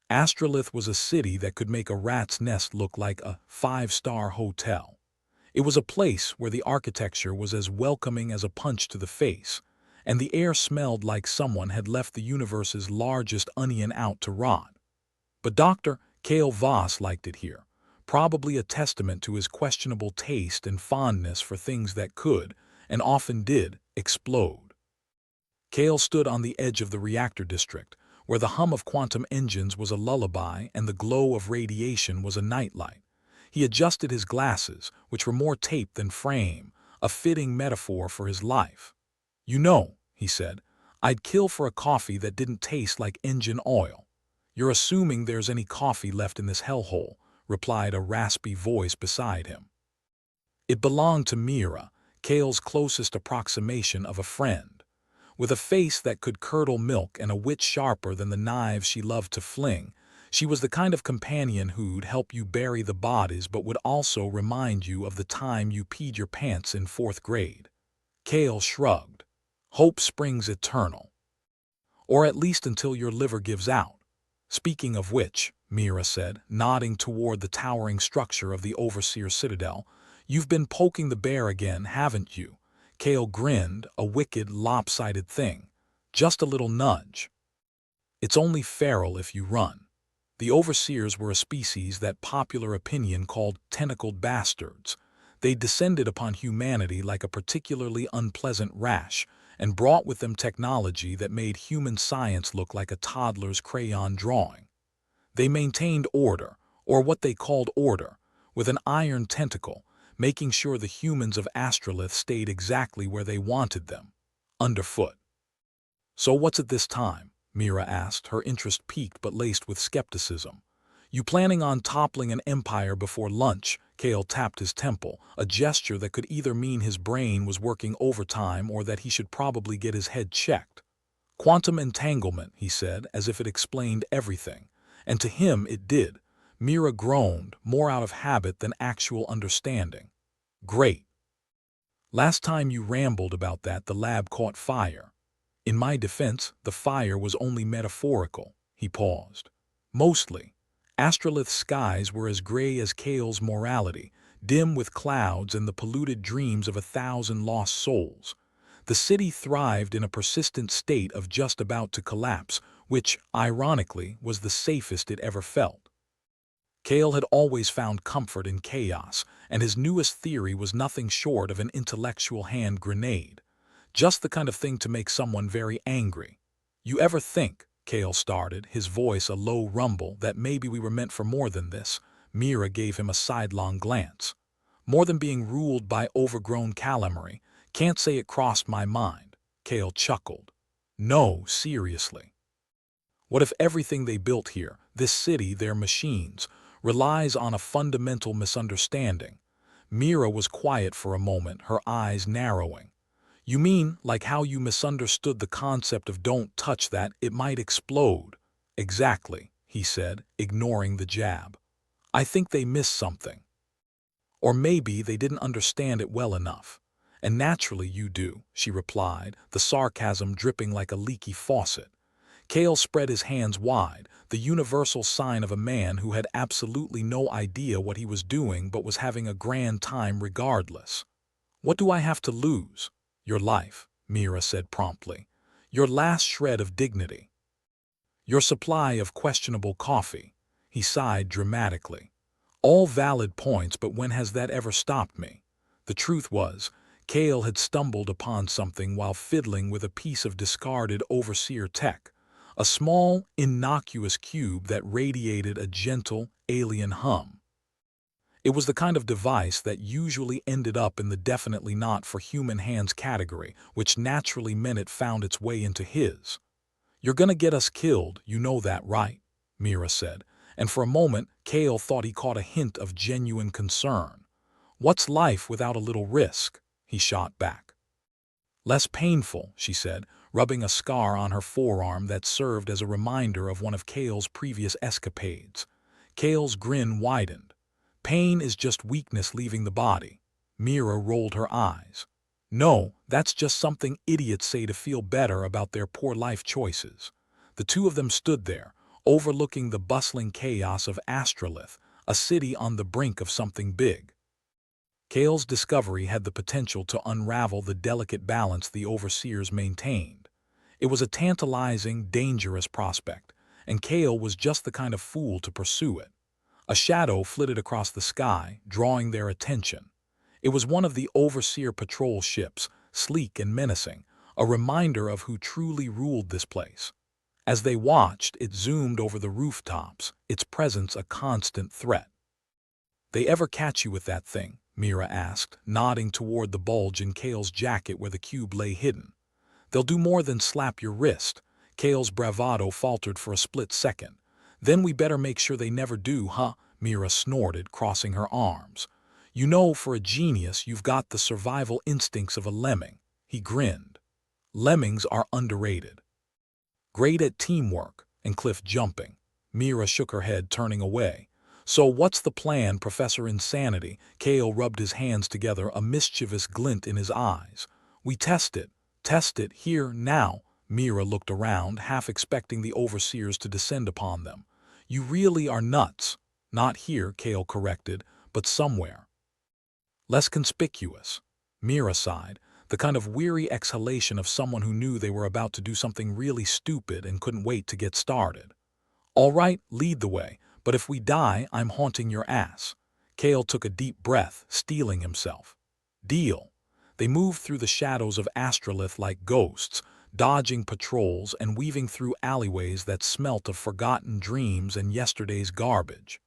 Astrolith was a city that could make a rat's nest look like a five-star hotel. It was a place where the architecture was as welcoming as a punch to the face, and the air smelled like someone had left the universe's largest onion out to rot. But Dr. Kale Voss liked it here, probably a testament to his questionable taste and fondness for things that could, and often did, explode. Kale stood on the edge of the reactor district, where the hum of quantum engines was a lullaby and the glow of radiation was a nightlight. He adjusted his glasses, which were more tape than frame, a fitting metaphor for his life. "You know," he said, "I'd kill for a coffee that didn't taste like engine oil." "You're assuming there's any coffee left in this hellhole," replied a raspy voice beside him. It belonged to Mira, Kale's closest approximation of a friend. With a face that could curdle milk and a wit sharper than the knives she loved to fling, she was the kind of companion who'd help you bury the bodies but would also remind you of the time you peed your pants in 4th grade. Kale shrugged. "Hope springs eternal. Or at least until your liver gives out. Speaking of which," Mira said, nodding toward the towering structure of the Overseer Citadel, "you've been poking the bear again, haven't you?" Kale grinned, a wicked, lopsided thing. "Just a little nudge. It's only feral if you run." The Overseers were a species that popular opinion called tentacled bastards. They descended upon humanity like a particularly unpleasant rash, and brought with them technology that made human science look like a toddler's crayon drawing. They maintained order, or what they called order, with an iron tentacle, making sure the humans of Astrolith stayed exactly where they wanted them, underfoot. "So what's it this time?" Mira asked, her interest piqued but laced with skepticism. "You planning on toppling an empire before lunch?" Kale tapped his temple, a gesture that could either mean his brain was working overtime or that he should probably get his head checked. "Quantum entanglement," he said, as if it explained everything. And to him it did. Mira groaned, more out of habit than actual understanding. "Great. Last time you rambled about that, the lab caught fire." "In my defense, the fire was only metaphorical." He paused. "Mostly. Astrolith's skies were as gray as Kale's morality, dim with clouds and the polluted dreams of 1,000 lost souls. The city thrived in a persistent state of just about to collapse, which, ironically, was the safest it ever felt." Kale had always found comfort in chaos, and his newest theory was nothing short of an intellectual hand grenade. Just the kind of thing to make someone very angry. "You ever think," Kale started, his voice a low rumble, "that maybe we were meant for more than this?" Mira gave him a sidelong glance. "More than being ruled by overgrown calamari? Can't say it crossed my mind." Kale chuckled. "No, seriously. What if everything they built here, this city, their machines, relies on a fundamental misunderstanding?" Mira was quiet for a moment, her eyes narrowing. "You mean, like how you misunderstood the concept of 'don't touch that, it might explode'?" "Exactly," he said, ignoring the jab. "I think they missed something. Or maybe they didn't understand it well enough. And naturally you do," she replied, the sarcasm dripping like a leaky faucet. Kale spread his hands wide, the universal sign of a man who had absolutely no idea what he was doing but was having a grand time regardless. "What do I have to lose?" "Your life," Mira said promptly. "Your last shred of dignity. Your supply of questionable coffee." He sighed dramatically. "All valid points, but when has that ever stopped me?" The truth was, Kale had stumbled upon something while fiddling with a piece of discarded overseer tech. A small, innocuous cube that radiated a gentle, alien hum. It was the kind of device that usually ended up in the definitely not for human hands category, which naturally meant it found its way into his. "You're gonna get us killed, you know that, right?" Mira said, and for a moment Kale thought he caught a hint of genuine concern. "What's life without a little risk?" he shot back. "Less painful," she said, rubbing a scar on her forearm that served as a reminder of one of Kale's previous escapades. Kale's grin widened. "Pain is just weakness leaving the body." Mira rolled her eyes. "No, that's just something idiots say to feel better about their poor life choices." The two of them stood there, overlooking the bustling chaos of Astrolith, a city on the brink of something big. Kale's discovery had the potential to unravel the delicate balance the overseers maintained. It was a tantalizing, dangerous prospect, and Kale was just the kind of fool to pursue it. A shadow flitted across the sky, drawing their attention. It was one of the overseer patrol ships, sleek and menacing, a reminder of who truly ruled this place. As they watched, it zoomed over the rooftops, its presence a constant threat. "They ever catch you with that thing?" Mira asked, nodding toward the bulge in Kale's jacket where the cube lay hidden. "They'll do more than slap your wrist." Kale's bravado faltered for a split second. "Then we better make sure they never do, huh?" Mira snorted, crossing her arms. "You know, for a genius, you've got the survival instincts of a lemming." He grinned. "Lemmings are underrated. Great at teamwork and cliff jumping." Mira shook her head, turning away. "So what's the plan, Professor Insanity?" Kale rubbed his hands together, a mischievous glint in his eyes. "We test it here, now." Mira looked around, half expecting the overseers to descend upon them. "You really are nuts." "Not here," Kale corrected, "but somewhere less conspicuous." Mira sighed, the kind of weary exhalation of someone who knew they were about to do something really stupid and couldn't wait to get started. "All right, lead the way, but if we die, I'm haunting your ass." Kale took a deep breath, steeling himself. "Deal." They moved through the shadows of Astrolith like ghosts, dodging patrols and weaving through alleyways that smelt of forgotten dreams and yesterday's garbage.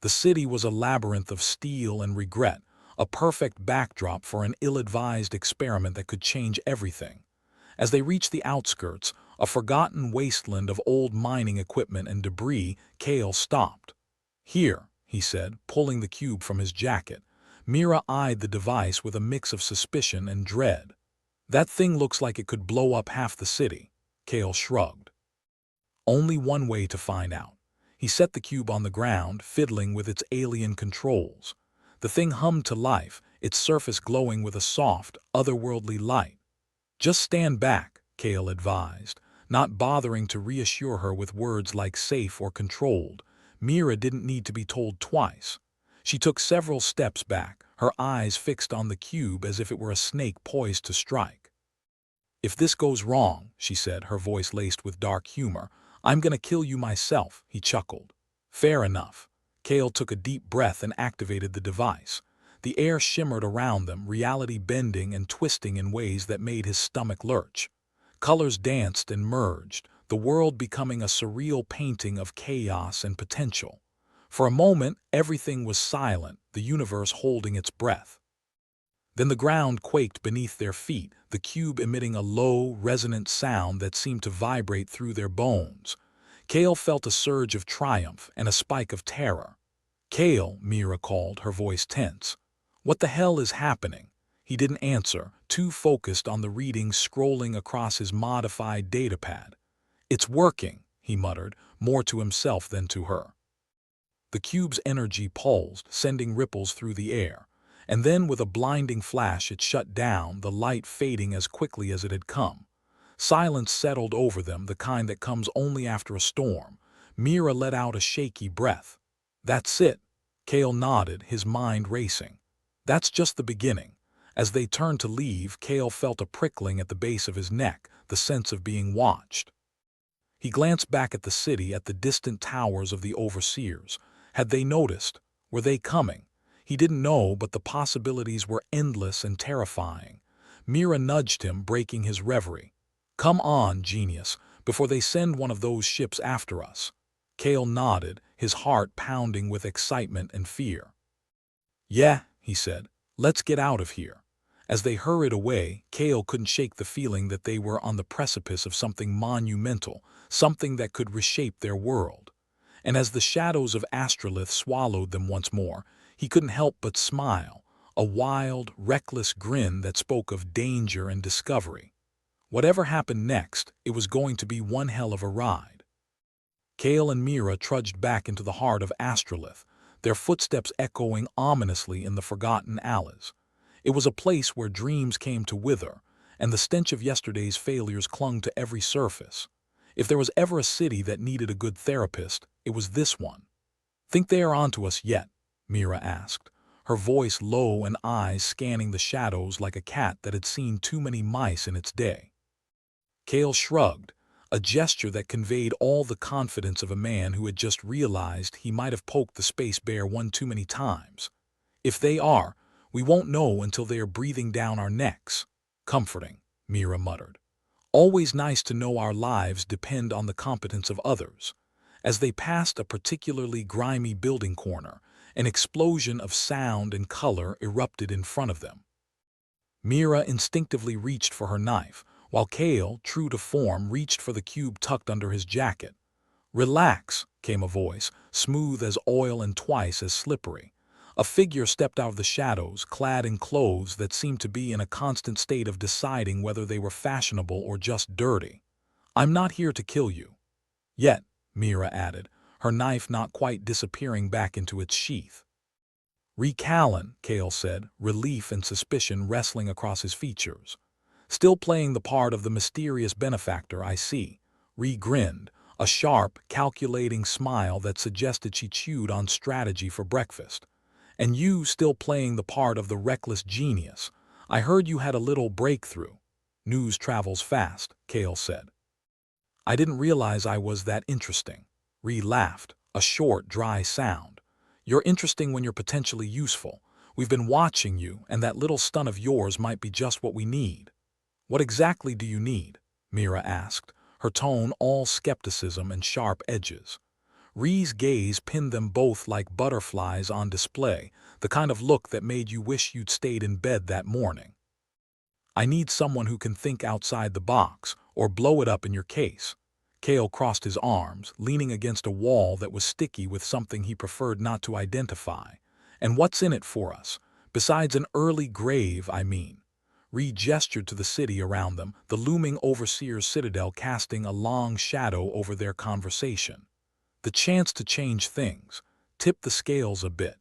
The city was a labyrinth of steel and regret, a perfect backdrop for an ill-advised experiment that could change everything. As they reached the outskirts, a forgotten wasteland of old mining equipment and debris, Kale stopped. "Here," he said, pulling the cube from his jacket. Mira eyed the device with a mix of suspicion and dread. "That thing looks like it could blow up half the city." Kale shrugged. "Only one way to find out." He set the cube on the ground, fiddling with its alien controls. The thing hummed to life, its surface glowing with a soft, otherworldly light. "Just stand back," Kale advised, not bothering to reassure her with words like safe or controlled. Mira didn't need to be told twice. She took several steps back, her eyes fixed on the cube as if it were a snake poised to strike. "If this goes wrong," she said, her voice laced with dark humor, "I'm gonna kill you myself," he chuckled. "Fair enough." Kale took a deep breath and activated the device. The air shimmered around them, reality bending and twisting in ways that made his stomach lurch. Colors danced and merged, the world becoming a surreal painting of chaos and potential. For a moment, everything was silent, the universe holding its breath. Then the ground quaked beneath their feet, the cube emitting a low, resonant sound that seemed to vibrate through their bones. Kale felt a surge of triumph and a spike of terror. "Kale," Mira called, her voice tense. "What the hell is happening?" He didn't answer, too focused on the readings scrolling across his modified datapad. "It's working," he muttered, more to himself than to her. The cube's energy pulsed, sending ripples through the air. And then with a blinding flash it shut down, the light fading as quickly as it had come. Silence settled over them, the kind that comes only after a storm. Mira let out a shaky breath. "That's it." Kale nodded, his mind racing. "That's just the beginning." As they turned to leave, Kale felt a prickling at the base of his neck, the sense of being watched. He glanced back at the city, at the distant towers of the overseers. Had they noticed? Were they coming? He didn't know, but the possibilities were endless and terrifying. Mira nudged him, breaking his reverie. "Come on, genius, before they send one of those ships after us." Kale nodded, his heart pounding with excitement and fear. "Yeah," he said, "let's get out of here." As they hurried away, Kale couldn't shake the feeling that they were on the precipice of something monumental, something that could reshape their world. And as the shadows of Astrolith swallowed them once more, he couldn't help but smile, a wild, reckless grin that spoke of danger and discovery. Whatever happened next, it was going to be one hell of a ride. Kale and Mira trudged back into the heart of Astrolith, their footsteps echoing ominously in the forgotten alleys. It was a place where dreams came to wither, and the stench of yesterday's failures clung to every surface. If there was ever a city that needed a good therapist, it was this one. "Think they are onto us yet?" Mira asked, her voice low and eyes scanning the shadows like a cat that had seen too many mice in its day. Kale shrugged, a gesture that conveyed all the confidence of a man who had just realized he might have poked the space bear one too many times. "If they are, we won't know until they are breathing down our necks." "Comforting," Mira muttered. "Always nice to know our lives depend on the competence of others." As they passed a particularly grimy building corner, an explosion of sound and color erupted in front of them. Mira instinctively reached for her knife, while Kale, true to form, reached for the cube tucked under his jacket. "Relax," came a voice, smooth as oil and twice as slippery. A figure stepped out of the shadows, clad in clothes that seemed to be in a constant state of deciding whether they were fashionable or just dirty. "I'm not here to kill you." "Yet," Mira added, her knife not quite disappearing back into its sheath. "Callan," Kale said, relief and suspicion wrestling across his features. "Still playing the part of the mysterious benefactor, I see." Grinned, a sharp, calculating smile that suggested she chewed on strategy for breakfast. "And you still playing the part of the reckless genius. I heard you had a little breakthrough." "News travels fast," Kale said. "I didn't realize I was that interesting." Laughed, a short, dry sound. "You're interesting when you're potentially useful. We've been watching you, and that little stunt of yours might be just what we need." "What exactly do you need?" Mira asked, her tone all skepticism and sharp edges. Ree's gaze pinned them both like butterflies on display, the kind of look that made you wish you'd stayed in bed that morning. "I need someone who can think outside the box, or blow it up in your case." Kale crossed his arms, leaning against a wall that was sticky with something he preferred not to identify. "And what's in it for us? Besides an early grave, I mean." Ree gestured to the city around them, the looming overseer's citadel casting a long shadow over their conversation. "The chance to change things, tip the scales a bit.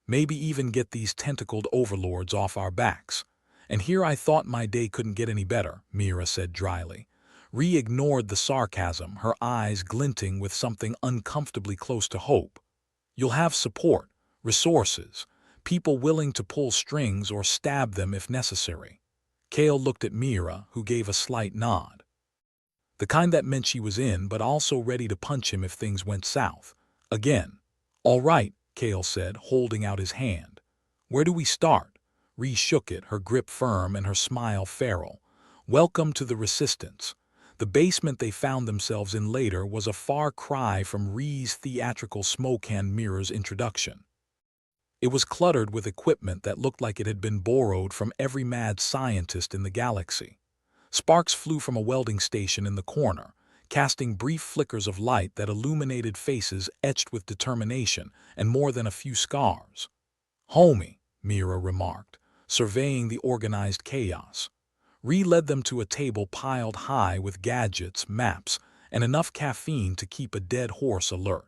Maybe even get these tentacled overlords off our backs. And here I thought my day couldn't get any better," Mira said dryly. Ree ignored the sarcasm, her eyes glinting with something uncomfortably close to hope. "You'll have support, resources, people willing to pull strings or stab them if necessary." Kale looked at Mira, who gave a slight nod. The kind that meant she was in, but also ready to punch him if things went south. Again. "All right," Kale said, holding out his hand. "Where do we start?" Ree shook it, her grip firm and her smile feral. "Welcome to the Resistance." The basement they found themselves in later was a far cry from Ree's theatrical smoke and mirrors introduction. It was cluttered with equipment that looked like it had been borrowed from every mad scientist in the galaxy. Sparks flew from a welding station in the corner, casting brief flickers of light that illuminated faces etched with determination and more than a few scars. "Homie," Mira remarked, surveying the organized chaos. Ree led them to a table piled high with gadgets, maps, and enough caffeine to keep a dead horse alert.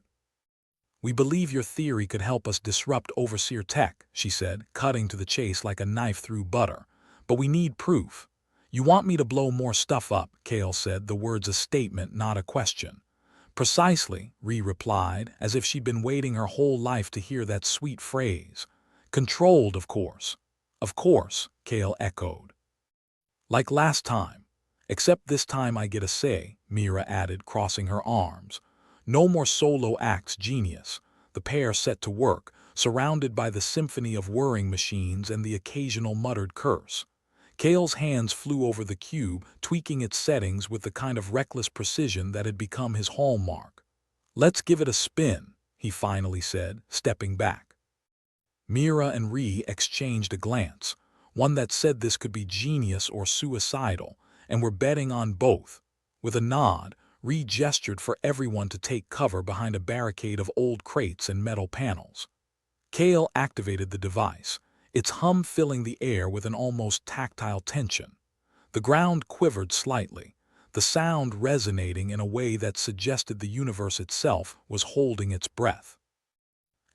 "We believe your theory could help us disrupt Overseer tech," she said, cutting to the chase like a knife through butter. "But we need proof." "You want me to blow more stuff up," Kale said, the words a statement, not a question. "Precisely," Ree replied, as if she'd been waiting her whole life to hear that sweet phrase. "Controlled, of course." "Of course," Kale echoed. "Like last time. Except this time I get a say," Mira added, crossing her arms. "No more solo acts, genius." The pair set to work, surrounded by the symphony of whirring machines and the occasional muttered curse. Kale's hands flew over the cube, tweaking its settings with the kind of reckless precision that had become his hallmark. "Let's give it a spin," he finally said, stepping back. Mira and Ree exchanged a glance, one that said this could be genius or suicidal, and were betting on both. With a nod, Ree gestured for everyone to take cover behind a barricade of old crates and metal panels. Kale activated the device, its hum filling the air with an almost tactile tension. The ground quivered slightly, the sound resonating in a way that suggested the universe itself was holding its breath.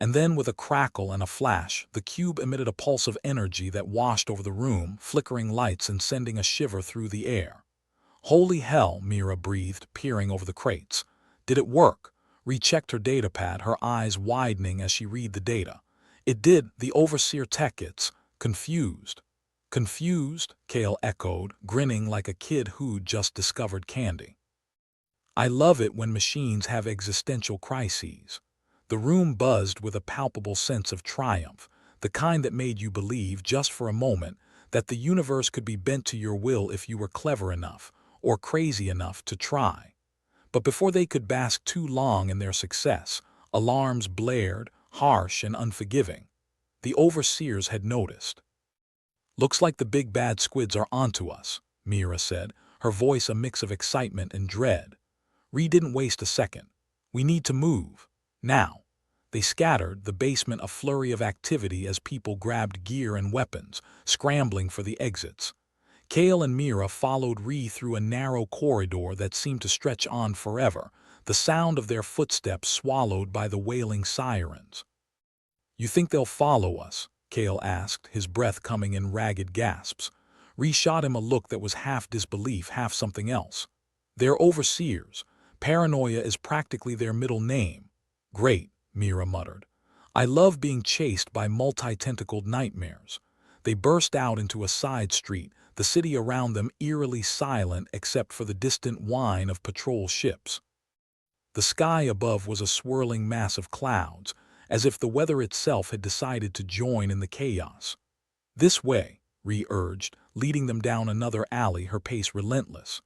And then, with a crackle and a flash, the cube emitted a pulse of energy that washed over the room, flickering lights and sending a shiver through the air. Holy hell, Mira breathed, peering over the crates. Did it work? Rechecked her datapad, her eyes widening as she read the data. It did, the overseer tech gets confused. Confused? Kale echoed, grinning like a kid who'd just discovered candy. I love it when machines have existential crises. The room buzzed with a palpable sense of triumph, the kind that made you believe, just for a moment, that the universe could be bent to your will if you were clever enough, or crazy enough, to try. But before they could bask too long in their success, alarms blared, harsh and unforgiving. The overseers had noticed. "Looks like the big bad squids are onto us," Mira said, her voice a mix of excitement and dread. Ree didn't waste a second. "We need to move. Now." They scattered, the basement a flurry of activity as people grabbed gear and weapons, scrambling for the exits. Kale and Mira followed Ree through a narrow corridor that seemed to stretch on forever, the sound of their footsteps swallowed by the wailing sirens. "You think they'll follow us?" Kale asked, his breath coming in ragged gasps. Ree shot him a look that was half disbelief, half something else. "They're overseers. Paranoia is practically their middle name." "Great," Mira muttered. "I love being chased by multi-tentacled nightmares." They burst out into a side street, the city around them eerily silent except for the distant whine of patrol ships. The sky above was a swirling mass of clouds, as if the weather itself had decided to join in the chaos. "This way," Ree urged, leading them down another alley, her pace relentless.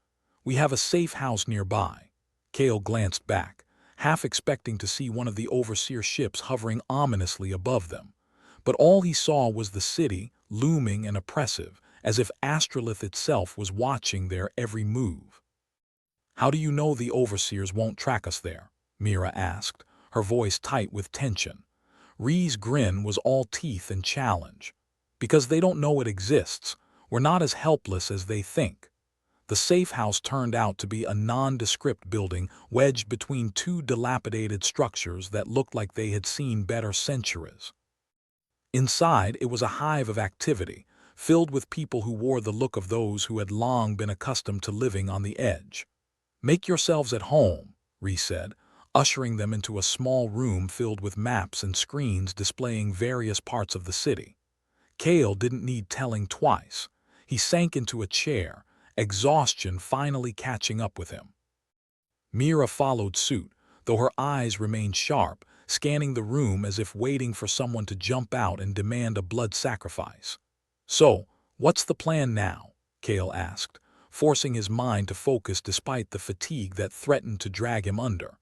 "We have a safe house nearby." Kale glanced back, half expecting to see one of the overseer ships hovering ominously above them. But all he saw was the city, looming and oppressive, as if Astrolith itself was watching their every move. "How do you know the overseers won't track us there?" Mira asked, her voice tight with tension. Ree's grin was all teeth and challenge. "Because they don't know it exists. We're not as helpless as they think." The safe house turned out to be a nondescript building wedged between two dilapidated structures that looked like they had seen better centuries. Inside, it was a hive of activity, filled with people who wore the look of those who had long been accustomed to living on the edge. "Make yourselves at home," Ree said, ushering them into a small room filled with maps and screens displaying various parts of the city. Kale didn't need telling twice. He sank into a chair, exhaustion finally catching up with him. Mira followed suit, though her eyes remained sharp, scanning the room as if waiting for someone to jump out and demand a blood sacrifice. "So, what's the plan now?" Kale asked, forcing his mind to focus despite the fatigue that threatened to drag him under.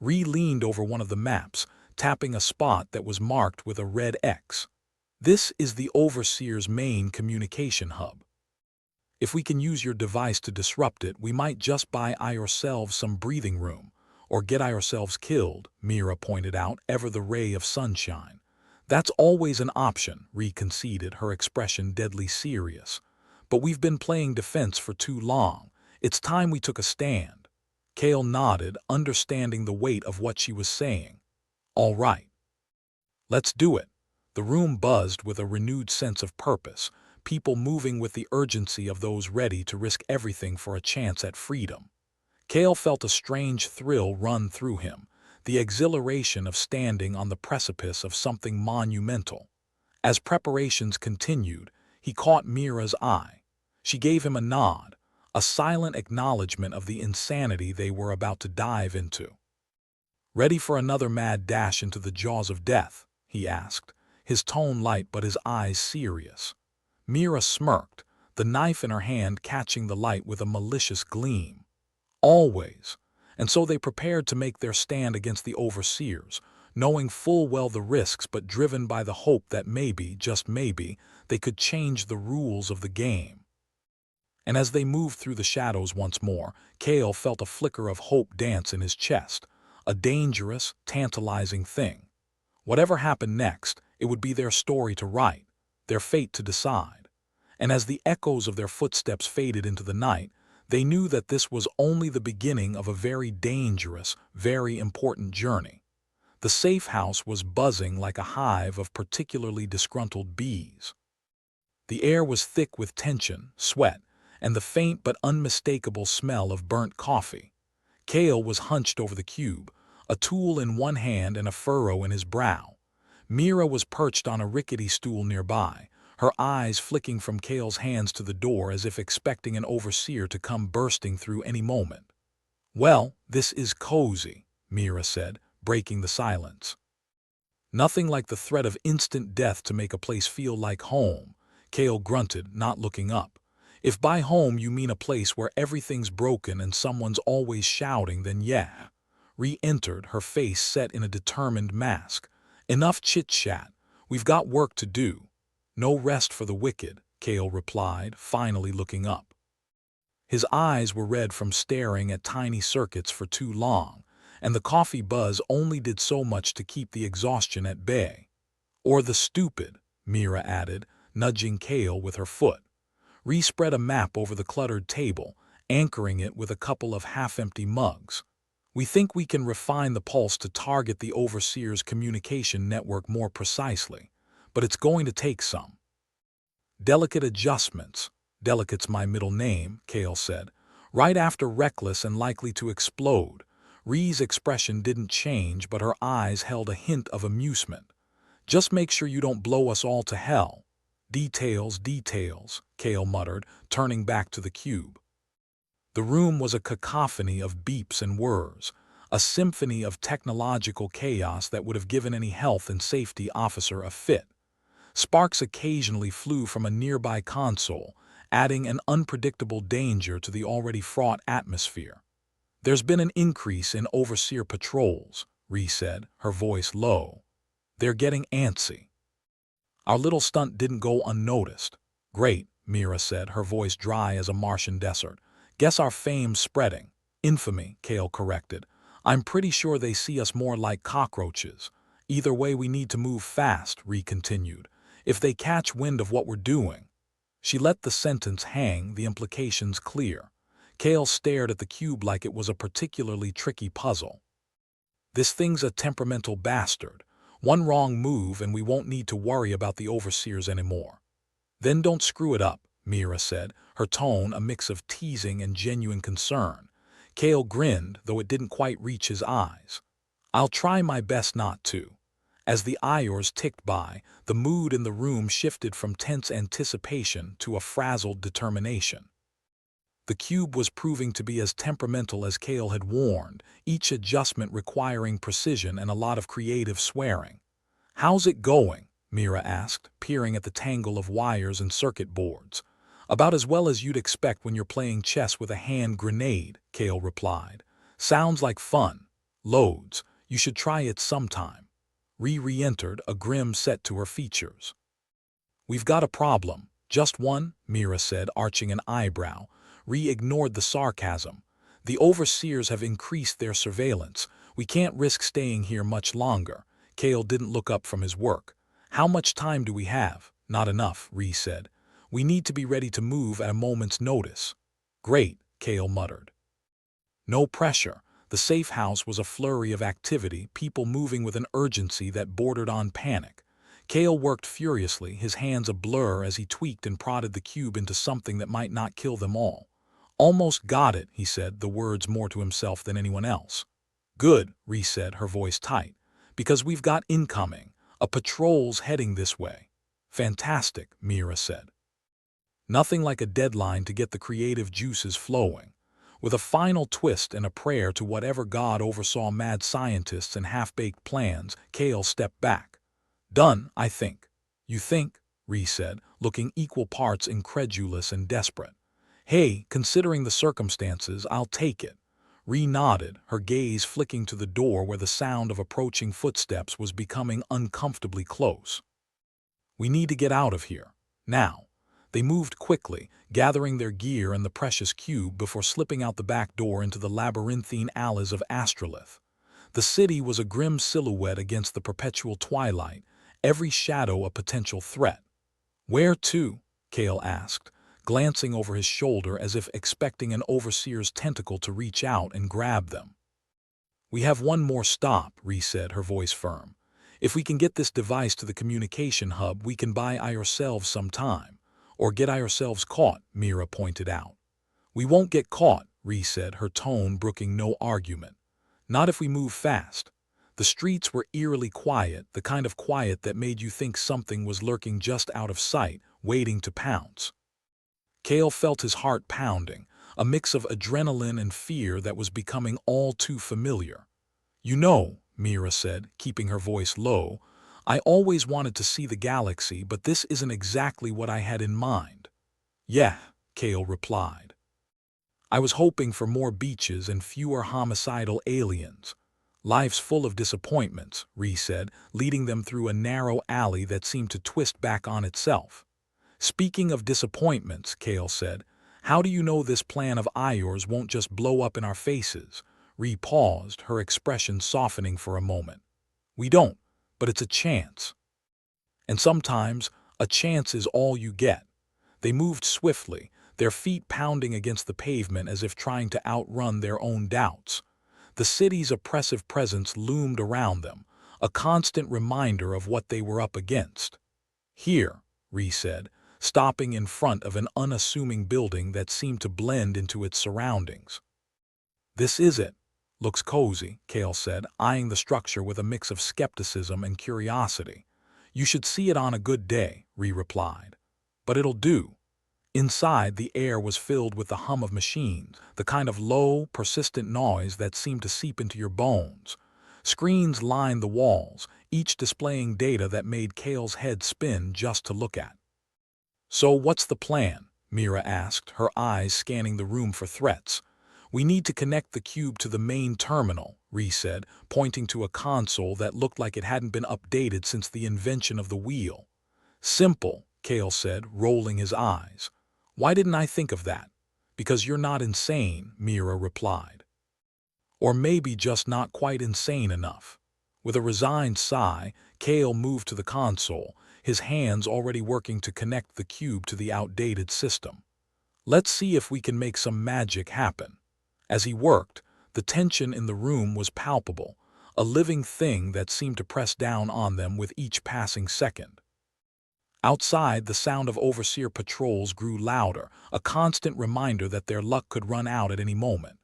Ree leaned over one of the maps, tapping a spot that was marked with a red X. "This is the Overseer's main communication hub. If we can use your device to disrupt it, we might just buy ourselves some breathing room, or get ourselves killed," Mira pointed out, ever the ray of sunshine. "That's always an option," Ree conceded, her expression deadly serious. "But we've been playing defense for too long. It's time we took a stand." Kale nodded, understanding the weight of what she was saying. "All right. Let's do it." The room buzzed with a renewed sense of purpose, people moving with the urgency of those ready to risk everything for a chance at freedom. Kale felt a strange thrill run through him, the exhilaration of standing on the precipice of something monumental. As preparations continued, he caught Mira's eye. She gave him a nod, a silent acknowledgement of the insanity they were about to dive into. "Ready for another mad dash into the jaws of death?" he asked, his tone light but his eyes serious. Mira smirked, the knife in her hand catching the light with a malicious gleam. "Always." And so they prepared to make their stand against the overseers, knowing full well the risks but driven by the hope that maybe, just maybe, they could change the rules of the game. And as they moved through the shadows once more, Kale felt a flicker of hope dance in his chest, a dangerous, tantalizing thing. Whatever happened next, it would be their story to write, their fate to decide. And as the echoes of their footsteps faded into the night, they knew that this was only the beginning of a very dangerous, very important journey. The safe house was buzzing like a hive of particularly disgruntled bees. The air was thick with tension, sweat, and the faint but unmistakable smell of burnt coffee. Kale was hunched over the cube, a tool in one hand and a furrow in his brow. Mira was perched on a rickety stool nearby, her eyes flicking from Kale's hands to the door as if expecting an overseer to come bursting through any moment. "Well, this is cozy," Mira said, breaking the silence. "Nothing like the threat of instant death to make a place feel like home," Kale grunted, not looking up. "If by home you mean a place where everything's broken and someone's always shouting, then yeah." Re-entered, her face set in a determined mask. "Enough chit-chat. We've got work to do." "No rest for the wicked," Kale replied, finally looking up. His eyes were red from staring at tiny circuits for too long, and the coffee buzz only did so much to keep the exhaustion at bay. "Or the stupid," Mira added, nudging Kale with her foot. Re-spread a map over the cluttered table, anchoring it with a couple of half-empty mugs. "We think we can refine the pulse to target the overseer's communication network more precisely, but it's going to take some delicate adjustments." "Delicate's my middle name," Kale said. "Right after reckless and likely to explode." Ree's expression didn't change, but her eyes held a hint of amusement. "Just make sure you don't blow us all to hell." "Details, details," Kale muttered, turning back to the cube. The room was a cacophony of beeps and whirs, a symphony of technological chaos that would have given any health and safety officer a fit. Sparks occasionally flew from a nearby console, adding an unpredictable danger to the already fraught atmosphere. "There's been an increase in overseer patrols," Ree said, her voice low. "They're getting antsy. Our little stunt didn't go unnoticed." "Great," Mira said, her voice dry as a Martian desert. "Guess our fame's spreading." "Infamy," Kale corrected. "I'm pretty sure they see us more like cockroaches." "Either way, we need to move fast," Ree continued. "If they catch wind of what we're doing." She let the sentence hang, the implications clear. Kale stared at the cube like it was a particularly tricky puzzle. "This thing's a temperamental bastard. One wrong move and we won't need to worry about the overseers anymore." "Then don't screw it up," Mira said, her tone a mix of teasing and genuine concern. Kale grinned, though it didn't quite reach his eyes. "I'll try my best not to." As the hours ticked by, the mood in the room shifted from tense anticipation to a frazzled determination. The cube was proving to be as temperamental as Kale had warned, each adjustment requiring precision and a lot of creative swearing. "How's it going?" Mira asked, peering at the tangle of wires and circuit boards. "About as well as you'd expect when you're playing chess with a hand grenade," Kale replied. "Sounds like fun. Loads. You should try it sometime." Ree re-entered, a grim set to her features. "We've got a problem." "Just one?" Mira said, arching an eyebrow. Ree ignored the sarcasm. "The overseers have increased their surveillance. We can't risk staying here much longer." Kale didn't look up from his work. "How much time do we have?" "Not enough," Ree said. "We need to be ready to move at a moment's notice." "Great," Kale muttered. No pressure. The safe house was a flurry of activity, people moving with an urgency that bordered on panic. Kale worked furiously, his hands a blur as he tweaked and prodded the cube into something that might not kill them all. "Almost got it," he said, the words more to himself than anyone else. "Good," Ree said, her voice tight. "Because we've got incoming. A patrol's heading this way." "Fantastic," Mira said. Nothing like a deadline to get the creative juices flowing. With a final twist and a prayer to whatever god oversaw mad scientists and half-baked plans, Kale stepped back. "Done, I think." "You think?" Ree said, looking equal parts incredulous and desperate. "Hey, considering the circumstances, I'll take it." Ree nodded, her gaze flicking to the door where the sound of approaching footsteps was becoming uncomfortably close. "We need to get out of here. Now." They moved quickly, gathering their gear and the precious cube before slipping out the back door into the labyrinthine alleys of Astrolith. The city was a grim silhouette against the perpetual twilight, every shadow a potential threat. "Where to?" Kale asked, glancing over his shoulder as if expecting an overseer's tentacle to reach out and grab them. "We have one more stop," Ree said, her voice firm. "If we can get this device to the communication hub, we can buy ourselves some time. Or get ourselves caught, Mira pointed out. We won't get caught, Ree said, her tone brooking no argument. Not if we move fast. The streets were eerily quiet, the kind of quiet that made you think something was lurking just out of sight, waiting to pounce. Cale felt his heart pounding, a mix of adrenaline and fear that was becoming all too familiar. You know, Mira said, keeping her voice low, I always wanted to see the galaxy, but this isn't exactly what I had in mind. Yeah, Cale replied. I was hoping for more beaches and fewer homicidal aliens. Life's full of disappointments, Ree said, leading them through a narrow alley that seemed to twist back on itself. Speaking of disappointments, Cale said, how do you know this plan of yours won't just blow up in our faces? Ree paused, her expression softening for a moment. We don't, but it's a chance. And sometimes, a chance is all you get. They moved swiftly, their feet pounding against the pavement as if trying to outrun their own doubts. The city's oppressive presence loomed around them, a constant reminder of what they were up against. Here, Ree said, stopping in front of an unassuming building that seemed to blend into its surroundings. This is it. Looks cozy, Cale said, eyeing the structure with a mix of skepticism and curiosity. You should see it on a good day, Ree replied. But it'll do. Inside, the air was filled with the hum of machines, the kind of low, persistent noise that seemed to seep into your bones. Screens lined the walls, each displaying data that made Cale's head spin just to look at. So what's the plan? Mira asked, her eyes scanning the room for threats. We need to connect the cube to the main terminal, Ree said, pointing to a console that looked like it hadn't been updated since the invention of the wheel. Simple, Cale said, rolling his eyes. Why didn't I think of that? Because you're not insane, Mira replied. Or maybe just not quite insane enough. With a resigned sigh, Cale moved to the console, his hands already working to connect the cube to the outdated system. Let's see if we can make some magic happen. As he worked, the tension in the room was palpable, a living thing that seemed to press down on them with each passing second. Outside, the sound of overseer patrols grew louder, a constant reminder that their luck could run out at any moment.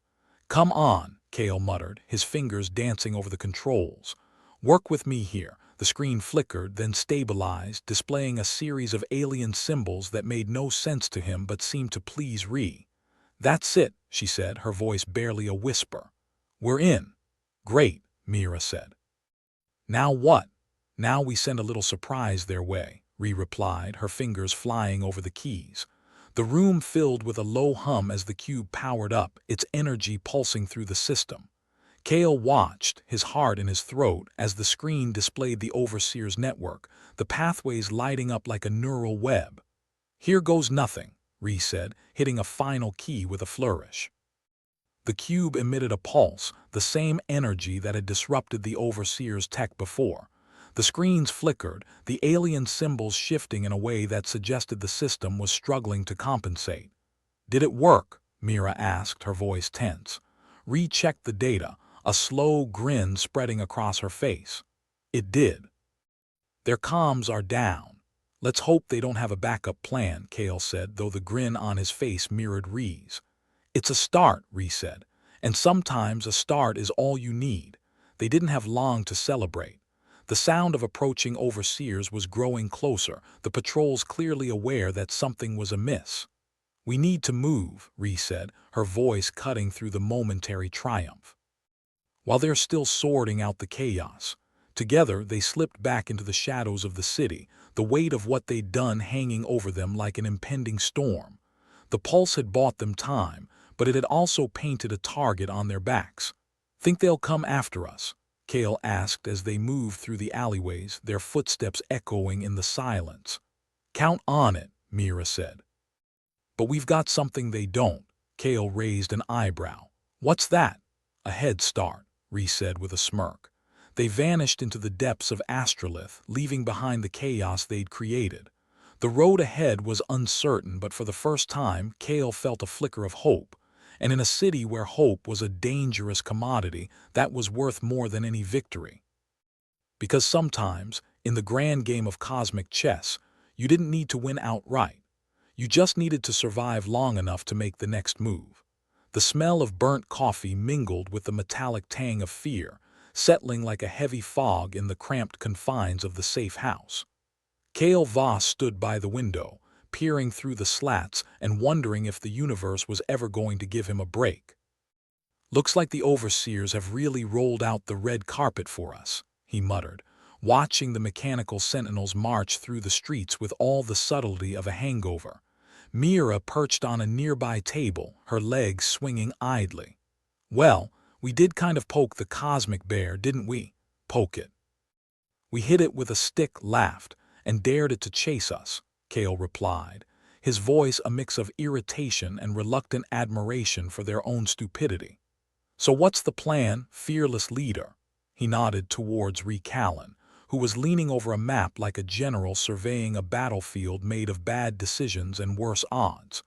Come on, Cale muttered, his fingers dancing over the controls. Work with me here. The screen flickered, then stabilized, displaying a series of alien symbols that made no sense to him but seemed to please Ree. That's it, she said, her voice barely a whisper. We're in. Great, Mira said. Now what? Now we send a little surprise their way, Ree replied, her fingers flying over the keys. The room filled with a low hum as the cube powered up, its energy pulsing through the system. Cale watched, his heart in his throat, as the screen displayed the Overseer's network, the pathways lighting up like a neural web. Here goes nothing, Ree said, hitting a final key with a flourish. The cube emitted a pulse, the same energy that had disrupted the Overseer's tech before. The screens flickered, the alien symbols shifting in a way that suggested the system was struggling to compensate. Did it work? Mira asked, her voice tense. Ree checked the data, a slow grin spreading across her face. It did. Their comms are down. Let's hope they don't have a backup plan, Cale said, though the grin on his face mirrored Ree's. It's a start, Ree said, and sometimes a start is all you need. They didn't have long to celebrate. The sound of approaching overseers was growing closer, the patrols clearly aware that something was amiss. We need to move, Ree said, her voice cutting through the momentary triumph. While they're still sorting out the chaos, together they slipped back into the shadows of the city, the weight of what they'd done hanging over them like an impending storm. The pulse had bought them time, but it had also painted a target on their backs. Think they'll come after us? Cale asked as they moved through the alleyways, their footsteps echoing in the silence. Count on it, Mira said. But we've got something they don't. Cale raised an eyebrow. What's that? A head start, Ree said with a smirk. They vanished into the depths of Astrolith, leaving behind the chaos they'd created. The road ahead was uncertain, but for the first time, Cale felt a flicker of hope. And in a city where hope was a dangerous commodity, that was worth more than any victory. Because sometimes, in the grand game of cosmic chess, you didn't need to win outright. You just needed to survive long enough to make the next move. The smell of burnt coffee mingled with the metallic tang of fear, settling like a heavy fog in the cramped confines of the safe house. Kale Voss stood by the window, peering through the slats and wondering if the universe was ever going to give him a break. "Looks like the overseers have really rolled out the red carpet for us," he muttered, watching the mechanical sentinels march through the streets with all the subtlety of a hangover. Mira perched on a nearby table, her legs swinging idly. "Well, we did kind of poke the cosmic bear, didn't we?" "Poke it. We hit it with a stick," laughed, "and dared it to chase us," Kale replied, his voice a mix of irritation and reluctant admiration for their own stupidity. "So what's the plan, fearless leader?" He nodded towards Callan, who was leaning over a map like a general surveying a battlefield made of bad decisions and worse odds.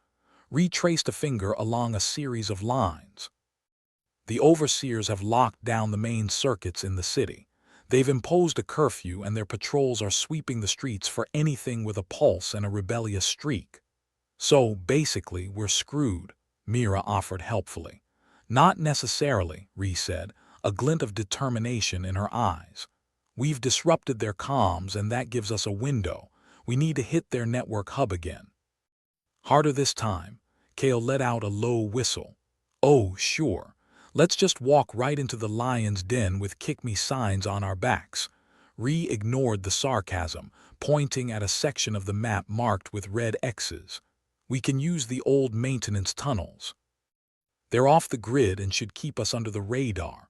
Traced a finger along a series of lines. "The overseers have locked down the main circuits in the city. They've imposed a curfew and their patrols are sweeping the streets for anything with a pulse and a rebellious streak. So, basically, we're screwed," Mira offered helpfully. "Not necessarily," Ree said, a glint of determination in her eyes. "We've disrupted their comms and that gives us a window. We need to hit their network hub again." "Harder this time." Kale let out a low whistle. "Oh, sure. Let's just walk right into the lion's den with kick me signs on our backs." Ree ignored the sarcasm, pointing at a section of the map marked with red X's. "We can use the old maintenance tunnels. They're off the grid and should keep us under the radar.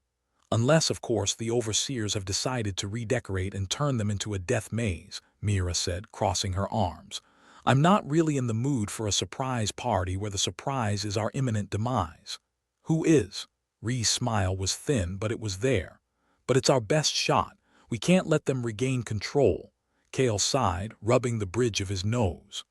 Unless, of course, the overseers have decided to redecorate and turn them into a death maze," Mira said, crossing her arms. "I'm not really in the mood for a surprise party where the surprise is our imminent demise." "Who is?" Ree's smile was thin, but it was there. "But it's our best shot. We can't let them regain control." Kale sighed, rubbing the bridge of his nose.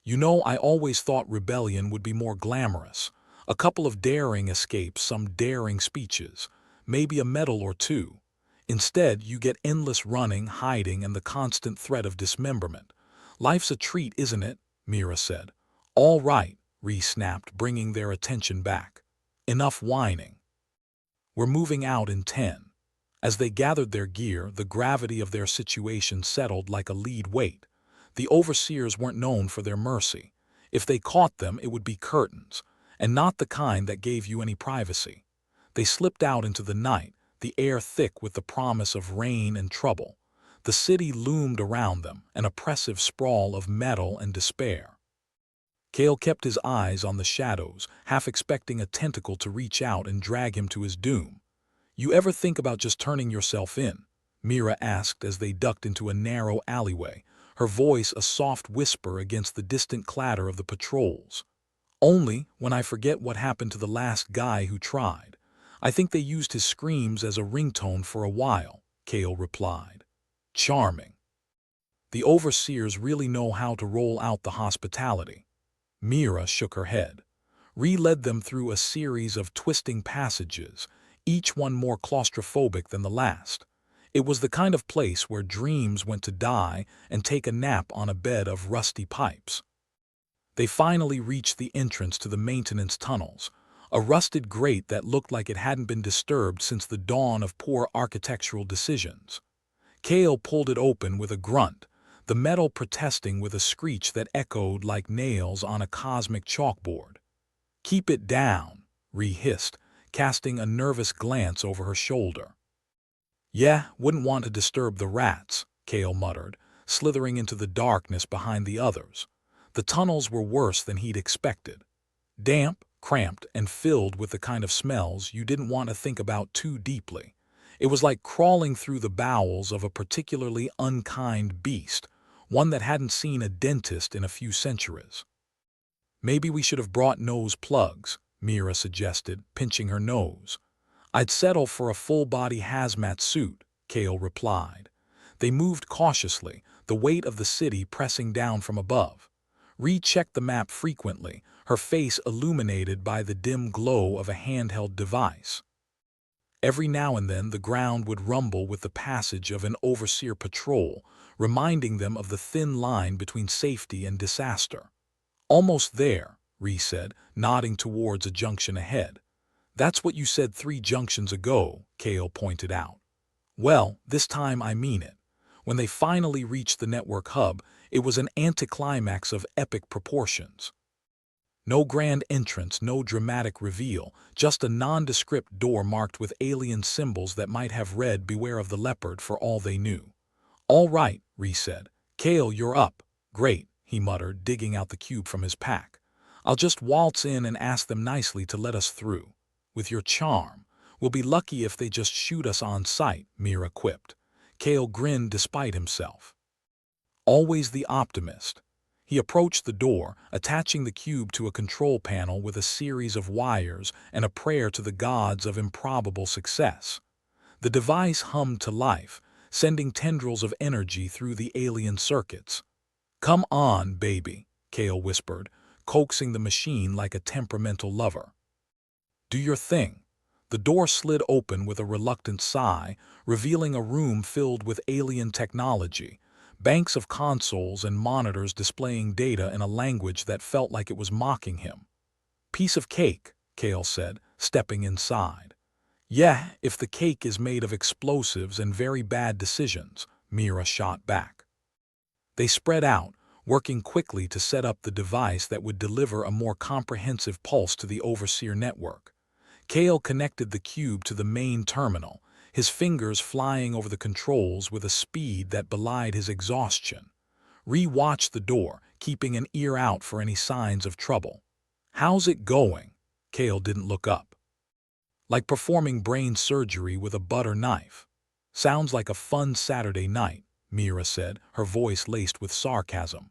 "You know, I always thought rebellion would be more glamorous. A couple of daring escapes, some daring speeches, maybe a medal or two. Instead, you get endless running, hiding, and the constant threat of dismemberment. Life's a treat, isn't it?" Mira said. "All right," Ree snapped, bringing their attention back. "Enough whining. We're moving out in 10. As they gathered their gear, the gravity of their situation settled like a lead weight. The overseers weren't known for their mercy. If they caught them, it would be curtains, and not the kind that gave you any privacy. They slipped out into the night, the air thick with the promise of rain and trouble. The city loomed around them, an oppressive sprawl of metal and despair. Kale kept his eyes on the shadows, half expecting a tentacle to reach out and drag him to his doom. "You ever think about just turning yourself in?" Mira asked as they ducked into a narrow alleyway, her voice a soft whisper against the distant clatter of the patrols. "Only when I forget what happened to the last guy who tried. I think they used his screams as a ringtone for a while," Kale replied. "Charming. The overseers really know how to roll out the hospitality." Mira shook her head. Ree led them through a series of twisting passages, each one more claustrophobic than the last. It was the kind of place where dreams went to die and take a nap on a bed of rusty pipes. They finally reached the entrance to the maintenance tunnels, a rusted grate that looked like it hadn't been disturbed since the dawn of poor architectural decisions. Kale pulled it open with a grunt, the metal protesting with a screech that echoed like nails on a cosmic chalkboard. "Keep it down," Ree hissed, casting a nervous glance over her shoulder. "Yeah, wouldn't want to disturb the rats," Kale muttered, slithering into the darkness behind the others. The tunnels were worse than he'd expected. Damp, cramped, and filled with the kind of smells you didn't want to think about too deeply. It was like crawling through the bowels of a particularly unkind beast, one that hadn't seen a dentist in a few centuries. "Maybe we should have brought nose plugs," Mira suggested, pinching her nose. "I'd settle for a full-body hazmat suit," Kale replied. They moved cautiously, the weight of the city pressing down from above. Ree checked the map frequently, her face illuminated by the dim glow of a handheld device. Every now and then the ground would rumble with the passage of an overseer patrol, reminding them of the thin line between safety and disaster. Almost there, Ree said, nodding towards a junction ahead. That's what you said 3 junctions ago, Kale pointed out. Well, this time I mean it. When they finally reached the network hub, it was an anticlimax of epic proportions. No grand entrance, no dramatic reveal, just a nondescript door marked with alien symbols that might have read "Beware of the Leopard" for all they knew. All right, Ree said. Kale, you're up. Great, he muttered, digging out the cube from his pack. I'll just waltz in and ask them nicely to let us through. With your charm. We'll be lucky if they just shoot us on sight, Mira quipped. Kale grinned despite himself. Always the optimist. He approached the door, attaching the cube to a control panel with a series of wires and a prayer to the gods of improbable success. The device hummed to life, sending tendrils of energy through the alien circuits. Come on, baby, Kale whispered, coaxing the machine like a temperamental lover. Do your thing. The door slid open with a reluctant sigh, revealing a room filled with alien technology, banks of consoles and monitors displaying data in a language that felt like it was mocking him. Piece of cake, Kale said, stepping inside. Yeah, if the cake is made of explosives and very bad decisions, Mira shot back. They spread out, working quickly to set up the device that would deliver a more comprehensive pulse to the Overseer network. Kale connected the cube to the main terminal, his fingers flying over the controls with a speed that belied his exhaustion. Ree watched the door, keeping an ear out for any signs of trouble. How's it going? Kale didn't look up. Like performing brain surgery with a butter knife. Sounds like a fun Saturday night, Mira said, her voice laced with sarcasm.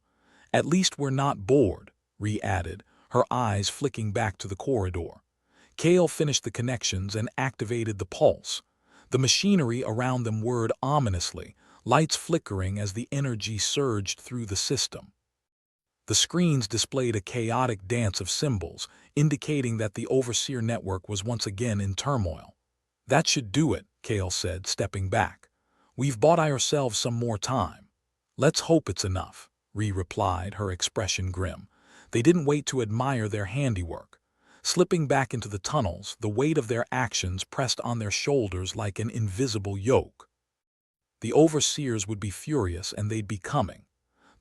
At least we're not bored, Ree added, her eyes flicking back to the corridor. Kale finished the connections and activated the pulse. The machinery around them whirred ominously, lights flickering as the energy surged through the system. The screens displayed a chaotic dance of symbols, indicating that the Overseer network was once again in turmoil. That should do it, Kale said, stepping back. We've bought ourselves some more time. Let's hope it's enough, Ree replied, her expression grim. They didn't wait to admire their handiwork. Slipping back into the tunnels, the weight of their actions pressed on their shoulders like an invisible yoke. The Overseers would be furious and they'd be coming.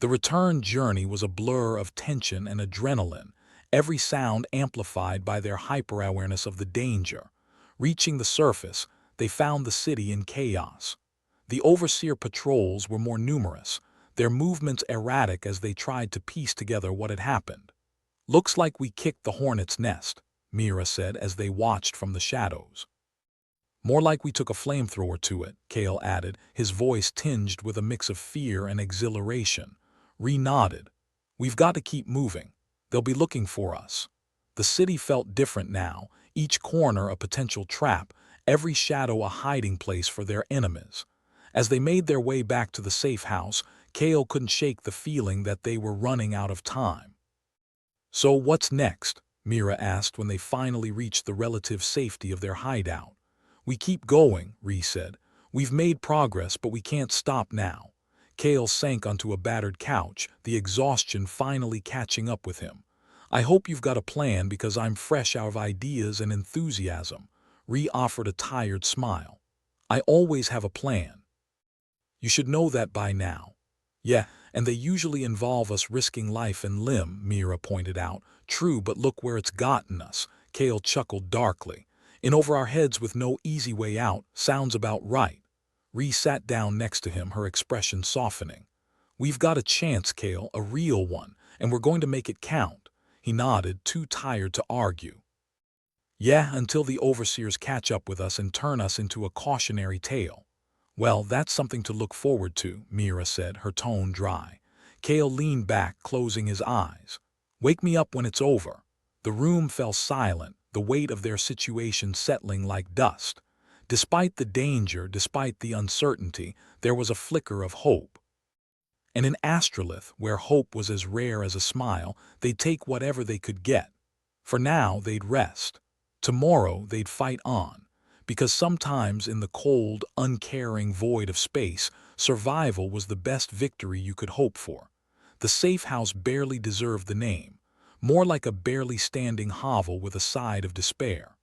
The return journey was a blur of tension and adrenaline, every sound amplified by their hyper-awareness of the danger. Reaching the surface, they found the city in chaos. The Overseer patrols were more numerous, their movements erratic as they tried to piece together what had happened. Looks like we kicked the hornet's nest, Mira said as they watched from the shadows. More like we took a flamethrower to it, Kale added, his voice tinged with a mix of fear and exhilaration. Ree nodded. We've got to keep moving. They'll be looking for us. The city felt different now, each corner a potential trap, every shadow a hiding place for their enemies. As they made their way back to the safe house, Kale couldn't shake the feeling that they were running out of time. So what's next? Mira asked when they finally reached the relative safety of their hideout. We keep going, Ree said. We've made progress, but we can't stop now. Kale sank onto a battered couch, the exhaustion finally catching up with him. I hope you've got a plan because I'm fresh out of ideas and enthusiasm. Ree offered a tired smile. I always have a plan. You should know that by now. Yeah, and they usually involve us risking life and limb, Mira pointed out. True, but look where it's gotten us. Kale chuckled darkly. In over our heads with no easy way out, sounds about right. Ree sat down next to him, her expression softening. We've got a chance, Kale, a real one, and we're going to make it count. He nodded, too tired to argue. Yeah, until the Overseers catch up with us and turn us into a cautionary tale. Well, that's something to look forward to, Mira said, her tone dry. Kale leaned back, closing his eyes. Wake me up when it's over. The room fell silent, the weight of their situation settling like dust. Despite the danger, despite the uncertainty, there was a flicker of hope. And in Astrolith, where hope was as rare as a smile, they'd take whatever they could get. For now, they'd rest. Tomorrow, they'd fight on. Because sometimes in the cold, uncaring void of space, survival was the best victory you could hope for. The safe house barely deserved the name. more like a barely standing hovel with a side of despair.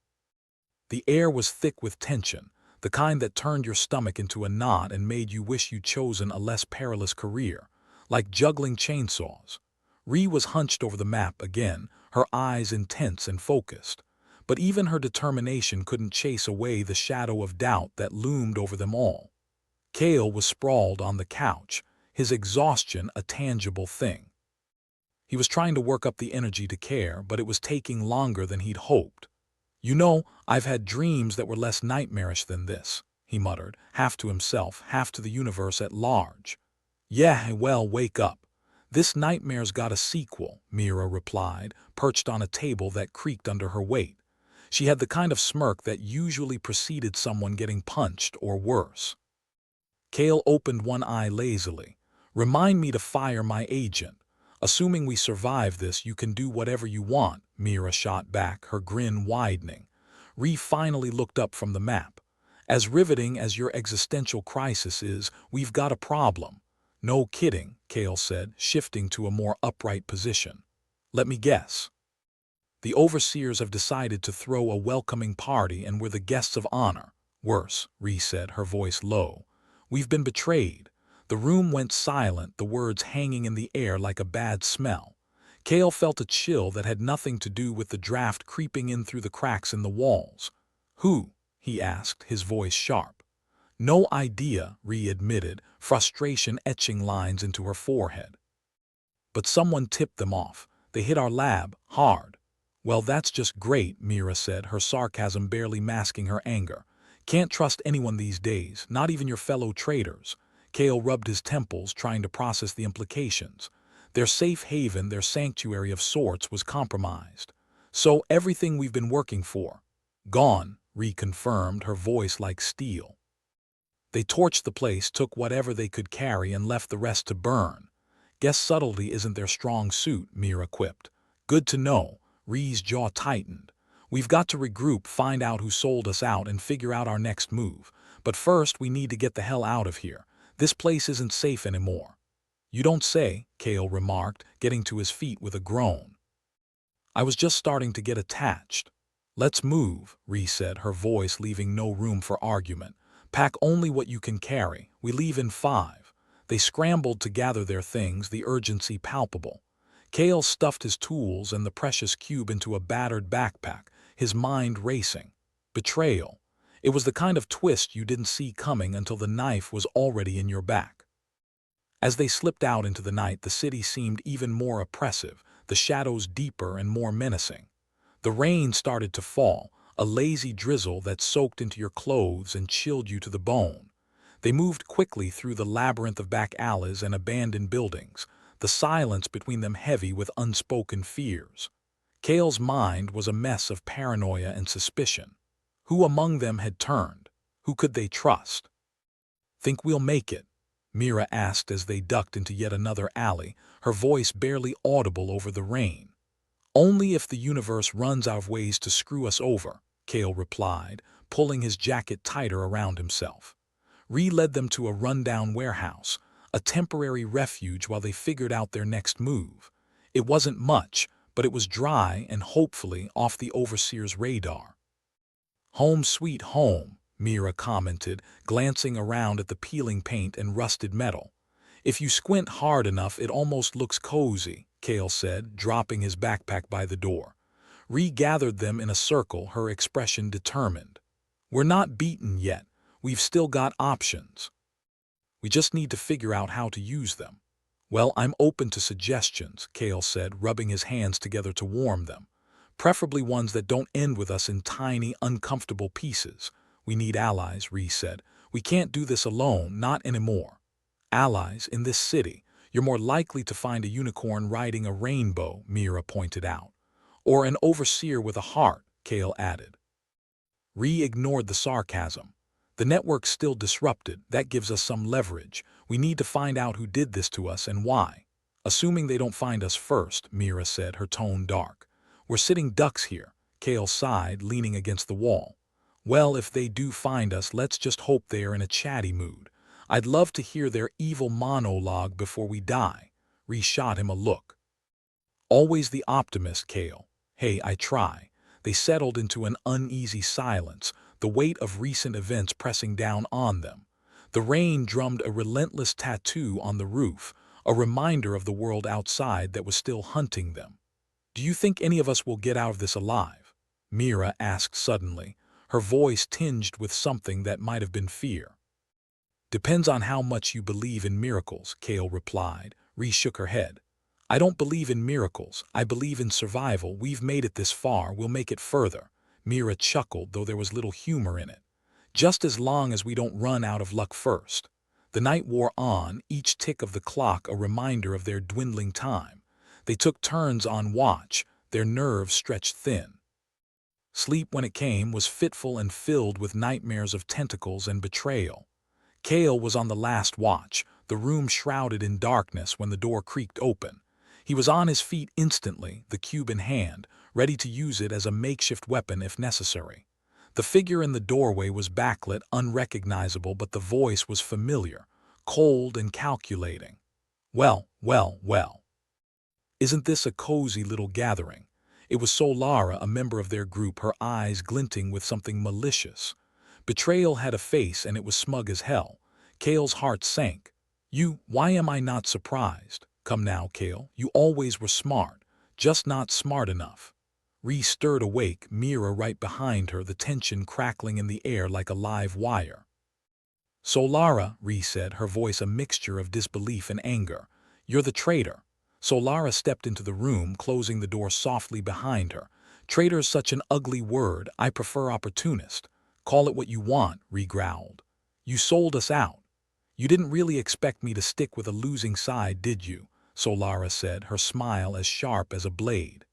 The air was thick with tension, the kind that turned your stomach into a knot and made you wish you'd chosen a less perilous career, like juggling chainsaws. Ree was hunched over the map again, her eyes intense and focused. But even her determination couldn't chase away the shadow of doubt that loomed over them all. Kale was sprawled on the couch, his exhaustion a tangible thing. He was trying to work up the energy to care, but it was taking longer than he'd hoped. "You know, I've had dreams that were less nightmarish than this," he muttered, half to himself, half to the universe at large. "Yeah, well, wake up. This nightmare's got a sequel," Mira replied, perched on a table that creaked under her weight. She had the kind of smirk that usually preceded someone getting punched or worse. Kale opened one eye lazily. "Remind me to fire my agent. Assuming we survive this, you can do whatever you want," Mira shot back, her grin widening. Ree finally looked up from the map. "As riveting as your existential crisis is, we've got a problem." "No kidding," Kale said, shifting to a more upright position. "Let me guess. The overseers have decided to throw a welcoming party and we're the guests of honor." "Worse," Ree said, her voice low. "We've been betrayed." The room went silent, the words hanging in the air like a bad smell. Kale felt a chill that had nothing to do with the draft creeping in through the cracks in the walls. "Who?" he asked, his voice sharp. "No idea," Ree admitted, frustration etching lines into her forehead. "But someone tipped them off. They hit our lab, hard." "Well, that's just great," Mira said, her sarcasm barely masking her anger. "Can't trust anyone these days, not even your fellow traitors." Kale rubbed his temples, trying to process the implications. Their safe haven, their sanctuary of sorts, was compromised. "So everything we've been working for?" "Gone," Ree confirmed, her voice like steel. "They torched the place, took whatever they could carry, and left the rest to burn." "Guess subtlety isn't their strong suit," Mira quipped. "Good to know." Ree's jaw tightened. "We've got to regroup, find out who sold us out, and figure out our next move. But first, we need to get the hell out of here. This place isn't safe anymore." "You don't say," Kale remarked, getting to his feet with a groan. "I was just starting to get attached." "Let's move," Ree said, her voice leaving no room for argument. "Pack only what you can carry. We leave in 5. They scrambled to gather their things, the urgency palpable. Kale stuffed his tools and the precious cube into a battered backpack, his mind racing. Betrayal. It was the kind of twist you didn't see coming until the knife was already in your back. As they slipped out into the night, the city seemed even more oppressive, the shadows deeper and more menacing. The rain started to fall, a lazy drizzle that soaked into your clothes and chilled you to the bone. They moved quickly through the labyrinth of back alleys and abandoned buildings, the silence between them heavy with unspoken fears. Kale's mind was a mess of paranoia and suspicion. Who among them had turned? Who could they trust? "Think we'll make it?" Mira asked as they ducked into yet another alley, her voice barely audible over the rain. "Only if the universe runs out of ways to screw us over," Kale replied, pulling his jacket tighter around himself. Ree led them to a rundown warehouse, a temporary refuge while they figured out their next move. It wasn't much, but it was dry and hopefully off the overseer's radar. "Home sweet home," Mira commented, glancing around at the peeling paint and rusted metal. "If you squint hard enough, it almost looks cozy," Kale said, dropping his backpack by the door. Ree gathered them in a circle, her expression determined. "We're not beaten yet. We've still got options. We just need to figure out how to use them." "Well, I'm open to suggestions," Kale said, rubbing his hands together to warm them. "Preferably ones that don't end with us in tiny, uncomfortable pieces." "We need allies," Ree said. "We can't do this alone, not anymore." "Allies in this city. You're more likely to find a unicorn riding a rainbow," Mira pointed out. "Or an overseer with a heart," Kale added. Ree ignored the sarcasm. "The network's still disrupted. That gives us some leverage. We need to find out who did this to us and why." "Assuming they don't find us first," Mira said, her tone dark. "We're sitting ducks here," Kale sighed, leaning against the wall. "Well, if they do find us, let's just hope they are in a chatty mood. I'd love to hear their evil monologue before we die." Ree shot him a look. Always the optimist, Kale. Hey, I try. They settled into an uneasy silence, the weight of recent events pressing down on them. The rain drummed a relentless tattoo on the roof, a reminder of the world outside that was still hunting them. "Do you think any of us will get out of this alive?" Mira asked suddenly, her voice tinged with something that might have been fear. "Depends on how much you believe in miracles," Kale replied. Ree shook her head. "I don't believe in miracles. I believe in survival. We've made it this far. We'll make it further." Mira chuckled, though there was little humor in it. "Just as long as we don't run out of luck first." The night wore on, each tick of the clock a reminder of their dwindling time. They took turns on watch, their nerves stretched thin. Sleep, when it came, was fitful and filled with nightmares of tentacles and betrayal. Kale was on the last watch, the room shrouded in darkness when the door creaked open. He was on his feet instantly, the cube in hand, ready to use it as a makeshift weapon if necessary. The figure in the doorway was backlit, unrecognizable, but the voice was familiar, cold and calculating. "Well, well, well. Isn't this a cozy little gathering?" It was Solara, a member of their group, her eyes glinting with something malicious. Betrayal had a face, and it was smug as hell. Kale's heart sank. Why am I not surprised? Come now, Kale, you always were smart, just not smart enough." Ree stirred awake, Mira right behind her, the tension crackling in the air like a live wire. "Solara," Ree said, her voice a mixture of disbelief and anger, "you're the traitor." Solara stepped into the room, closing the door softly behind her. "Traitor's such an ugly word. I prefer opportunist." "Call it what you want," Ree growled. "You sold us out. You didn't really expect me to stick with a losing side, did you?" Solara said, her smile as sharp as a blade.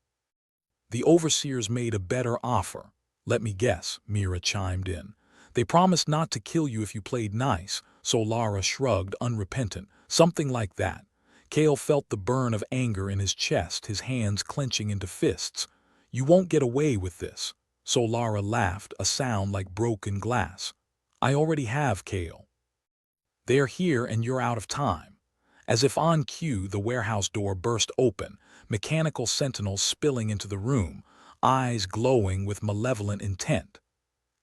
"The overseers made a better offer." "Let me guess," Mira chimed in. "They promised not to kill you if you played nice." Solara shrugged, unrepentant. "Something like that." Kale felt the burn of anger in his chest, his hands clenching into fists. "You won't get away with this." Solara laughed, a sound like broken glass. "I already have, Kale. They're here and you're out of time." As if on cue, the warehouse door burst open, mechanical sentinels spilling into the room, eyes glowing with malevolent intent.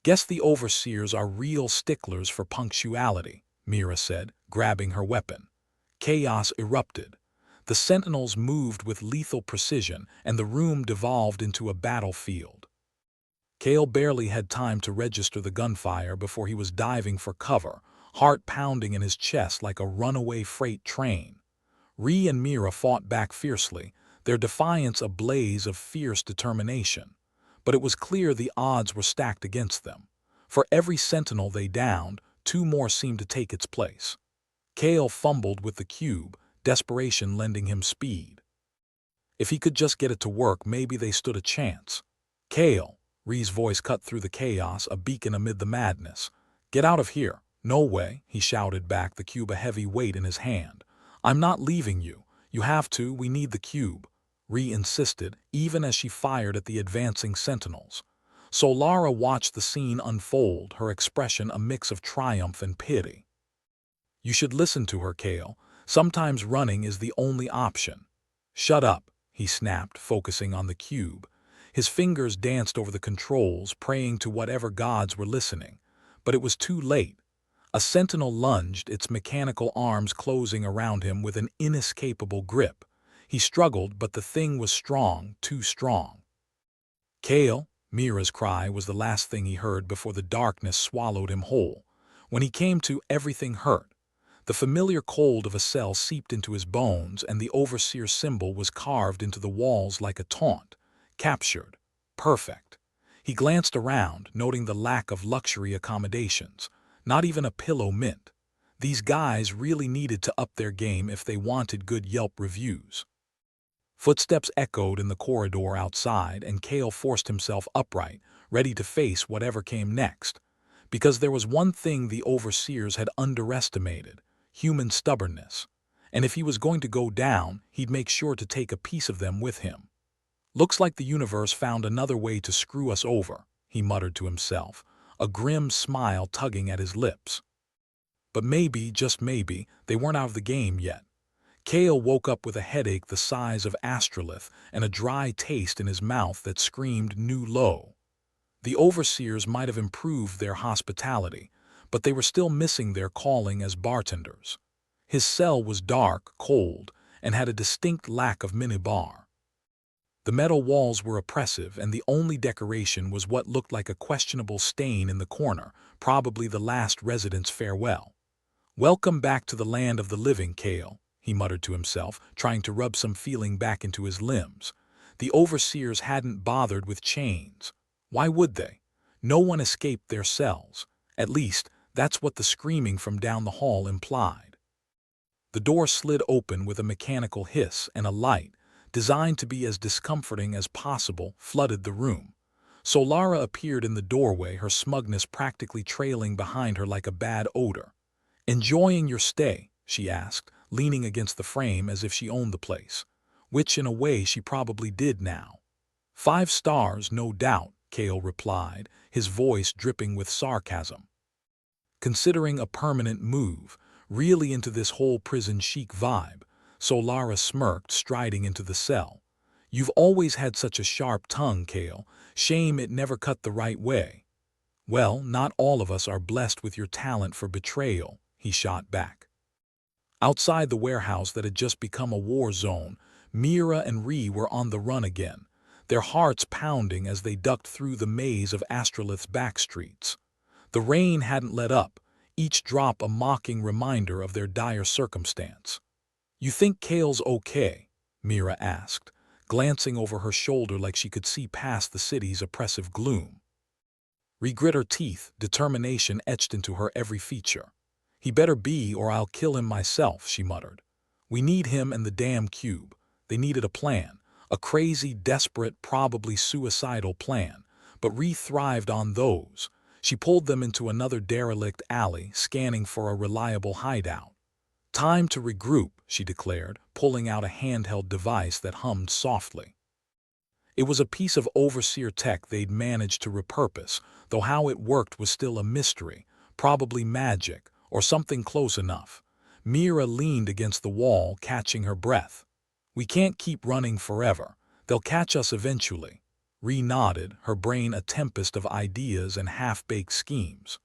"Guess the overseers are real sticklers for punctuality," Mira said, grabbing her weapon. Chaos erupted. The sentinels moved with lethal precision, and the room devolved into a battlefield. Kale barely had time to register the gunfire before he was diving for cover, heart pounding in his chest like a runaway freight train. Ree and Mira fought back fiercely, their defiance a blaze of fierce determination. But it was clear the odds were stacked against them. For every sentinel they downed, two more seemed to take its place. Kale fumbled with the cube, desperation lending him speed. If he could just get it to work, maybe they stood a chance. "Kale," Ree's voice cut through the chaos, a beacon amid the madness. "Get out of here." "No way," he shouted back, the cube a heavy weight in his hand. "I'm not leaving you. You have to, we need the cube," Ree insisted, even as she fired at the advancing sentinels. Solara watched the scene unfold, her expression a mix of triumph and pity. "You should listen to her, Kale. Sometimes running is the only option." "Shut up," he snapped, focusing on the cube. His fingers danced over the controls, praying to whatever gods were listening. But it was too late. A sentinel lunged, its mechanical arms closing around him with an inescapable grip. He struggled, but the thing was strong, too strong. "Kale," Mira's cry was the last thing he heard before the darkness swallowed him whole. When he came to, everything hurt. The familiar cold of a cell seeped into his bones, and the overseer symbol was carved into the walls like a taunt. Captured. Perfect. He glanced around, noting the lack of luxury accommodations. Not even a pillow mint. These guys really needed to up their game if they wanted good Yelp reviews. Footsteps echoed in the corridor outside, and Kale forced himself upright, ready to face whatever came next. Because there was one thing the overseers had underestimated: human stubbornness. And if he was going to go down, he'd make sure to take a piece of them with him. "Looks like the universe found another way to screw us over," he muttered to himself, a grim smile tugging at his lips. But maybe, just maybe, they weren't out of the game yet. Kale woke up with a headache the size of astrolith and a dry taste in his mouth that screamed new low. The overseers might have improved their hospitality, but they were still missing their calling as bartenders. His cell was dark, cold, and had a distinct lack of minibar. The metal walls were oppressive, and the only decoration was what looked like a questionable stain in the corner, probably the last resident's farewell. "Welcome back to the land of the living, Kale," he muttered to himself, trying to rub some feeling back into his limbs. The overseers hadn't bothered with chains. Why would they? No one escaped their cells. At least, that's what the screaming from down the hall implied. The door slid open with a mechanical hiss, and a light, designed to be as discomforting as possible, flooded the room. Solara appeared in the doorway, her smugness practically trailing behind her like a bad odor. "Enjoying your stay?" she asked, leaning against the frame as if she owned the place, which in a way she probably did now. "5 stars, no doubt," Kale replied, his voice dripping with sarcasm. Considering a permanent move, really into this whole prison chic vibe, Solara smirked, striding into the cell. "You've always had such a sharp tongue, Kale. Shame it never cut the right way." "Well, not all of us are blessed with your talent for betrayal," he shot back. Outside the warehouse that had just become a war zone, Mira and Ree were on the run again, their hearts pounding as they ducked through the maze of Astrolith's back streets. The rain hadn't let up, each drop a mocking reminder of their dire circumstance. "You think Kale's okay?" Mira asked, glancing over her shoulder like she could see past the city's oppressive gloom. Ree grit her teeth, determination etched into her every feature. "He better be, or I'll kill him myself," she muttered. "We need him and the damn cube." They needed a plan, a crazy, desperate, probably suicidal plan, but Ree thrived on those. She pulled them into another derelict alley, scanning for a reliable hideout. "Time to regroup," she declared, pulling out a handheld device that hummed softly. It was a piece of overseer tech they'd managed to repurpose, though how it worked was still a mystery, probably magic, or something close enough. Mira leaned against the wall, catching her breath. "We can't keep running forever. They'll catch us eventually." Ree nodded, her brain a tempest of ideas and half-baked schemes.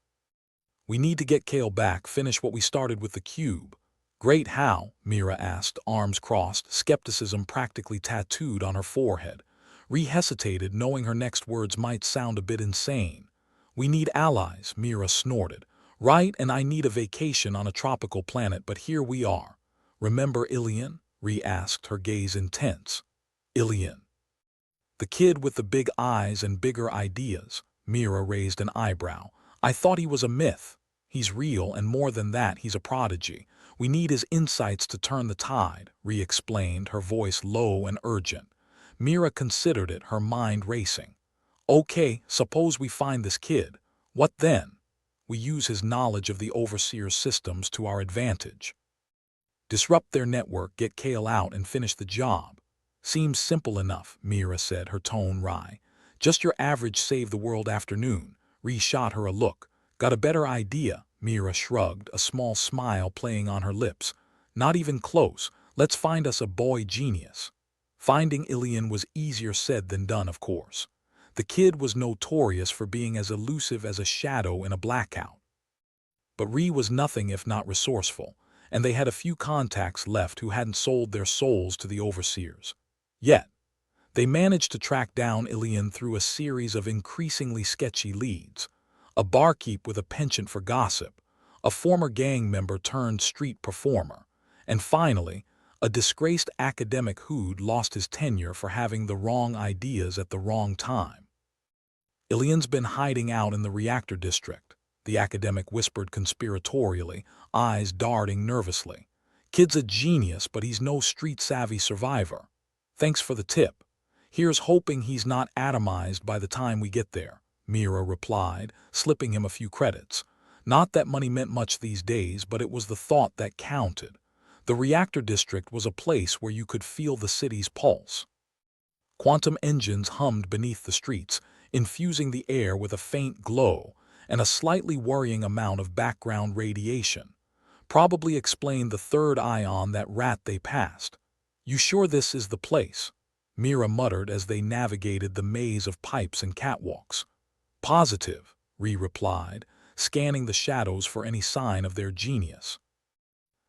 "We need to get Kale back, finish what we started with the cube." "Great, how?" Mira asked, arms crossed, skepticism practically tattooed on her forehead. Ree hesitated, knowing her next words might sound a bit insane. "We need allies," Mira snorted. "Right, and I need a vacation on a tropical planet, but here we are." "Remember Ilian?" Ree asked, her gaze intense. "Ilian?" "The kid with the big eyes and bigger ideas." Mira raised an eyebrow. "I thought he was a myth." "He's real, and more than that, he's a prodigy. We need his insights to turn the tide," Ree explained, her voice low and urgent. Mira considered it, her mind racing. "Okay, suppose we find this kid. What then?" "We use his knowledge of the Overseer's systems to our advantage. Disrupt their network, get Kale out, and finish the job." "Seems simple enough," Mira said, her tone wry. "Just your average save-the-world afternoon." Ree shot her a look. "Got a better idea?" Mira shrugged, a small smile playing on her lips. "Not even close. Let's find us a boy genius." Finding Ilian was easier said than done, of course. The kid was notorious for being as elusive as a shadow in a blackout. But Ree was nothing if not resourceful, and they had a few contacts left who hadn't sold their souls to the overseers. Yet, they managed to track down Ilian through a series of increasingly sketchy leads. A barkeep with a penchant for gossip, a former gang member turned street performer, and finally, a disgraced academic who'd lost his tenure for having the wrong ideas at the wrong time. "Ilian's been hiding out in the reactor district," the academic whispered conspiratorially, eyes darting nervously. "Kid's a genius, but he's no street-savvy survivor. Thanks for the tip. Here's hoping he's not atomized by the time we get there," Mira replied, slipping him a few credits. Not that money meant much these days, but it was the thought that counted. The reactor district was a place where you could feel the city's pulse. Quantum engines hummed beneath the streets, infusing the air with a faint glow and a slightly worrying amount of background radiation. Probably explained the third eye on that rat they passed. You sure this is the place? Mira muttered as they navigated the maze of pipes and catwalks. Positive, Ree replied, scanning the shadows for any sign of their genius.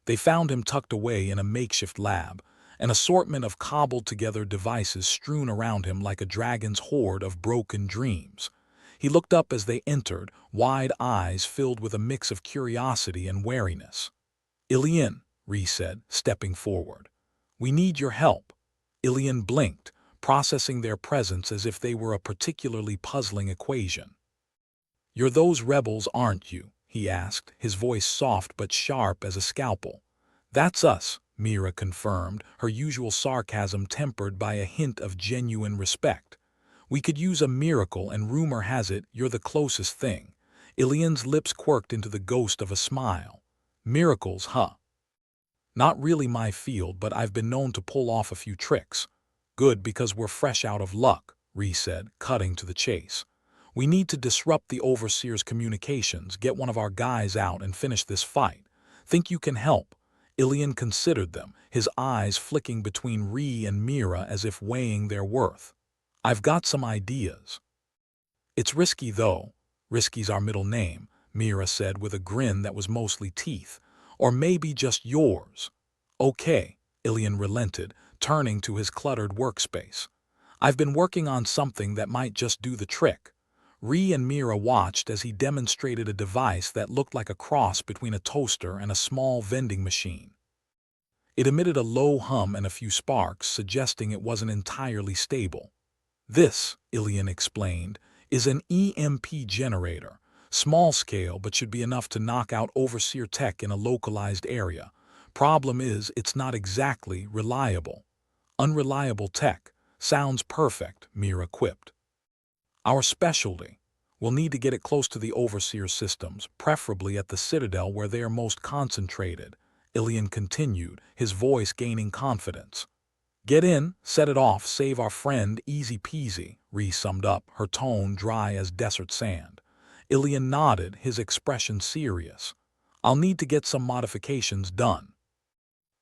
They found him tucked away in a makeshift lab, an assortment of cobbled-together devices strewn around him like a dragon's hoard of broken dreams. He looked up as they entered, wide eyes filled with a mix of curiosity and wariness. Ilian, Ree said, stepping forward. We need your help. Ilian blinked, processing their presence as if they were a particularly puzzling equation. You're those rebels, aren't you? He asked, his voice soft but sharp as a scalpel. That's us, Mira confirmed, her usual sarcasm tempered by a hint of genuine respect. We could use a miracle, and rumor has it you're the closest thing. Ilian's lips quirked into the ghost of a smile. Miracles, huh? Not really my field, but I've been known to pull off a few tricks. Good, because we're fresh out of luck, Ree said, cutting to the chase. We need to disrupt the Overseer's communications, get one of our guys out, and finish this fight. Think you can help? Ilian considered them, his eyes flicking between Ree and Mira as if weighing their worth. I've got some ideas. It's risky, though. Risky's our middle name, Mira said with a grin that was mostly teeth. Or maybe just yours. Okay, Ilian relented, turning to his cluttered workspace. I've been working on something that might just do the trick. Ree and Mira watched as he demonstrated a device that looked like a cross between a toaster and a small vending machine. It emitted a low hum and a few sparks, suggesting it wasn't entirely stable. This, Ilian explained, is an EMP generator, small scale but should be enough to knock out Overseer tech in a localized area. Problem is, it's not exactly reliable. Unreliable tech. Sounds perfect, Mira quipped. Our specialty. We'll need to get it close to the Overseer systems, preferably at the Citadel where they are most concentrated, Ilian continued, his voice gaining confidence. Get in, set it off, save our friend, easy peasy, Ree summed up, her tone dry as desert sand. Ilian nodded, his expression serious. I'll need to get some modifications done.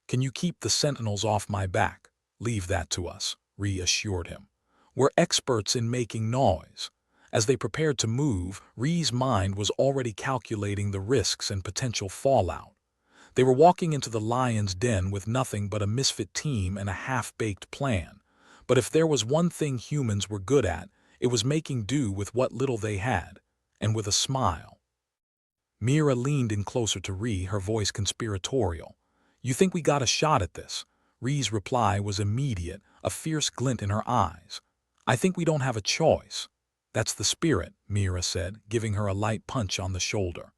Can you keep the sentinels off my back? Leave that to us, Ree assured him. We're experts in making noise. As they prepared to move, Ree's mind was already calculating the risks and potential fallout. They were walking into the lion's den with nothing but a misfit team and a half-baked plan. But if there was one thing humans were good at, it was making do with what little they had, and with a smile. Mira leaned in closer to Ree, her voice conspiratorial. You think we got a shot at this? Ree's reply was immediate, a fierce glint in her eyes. I think we don't have a choice. That's the spirit, Mira said, giving her a light punch on the shoulder.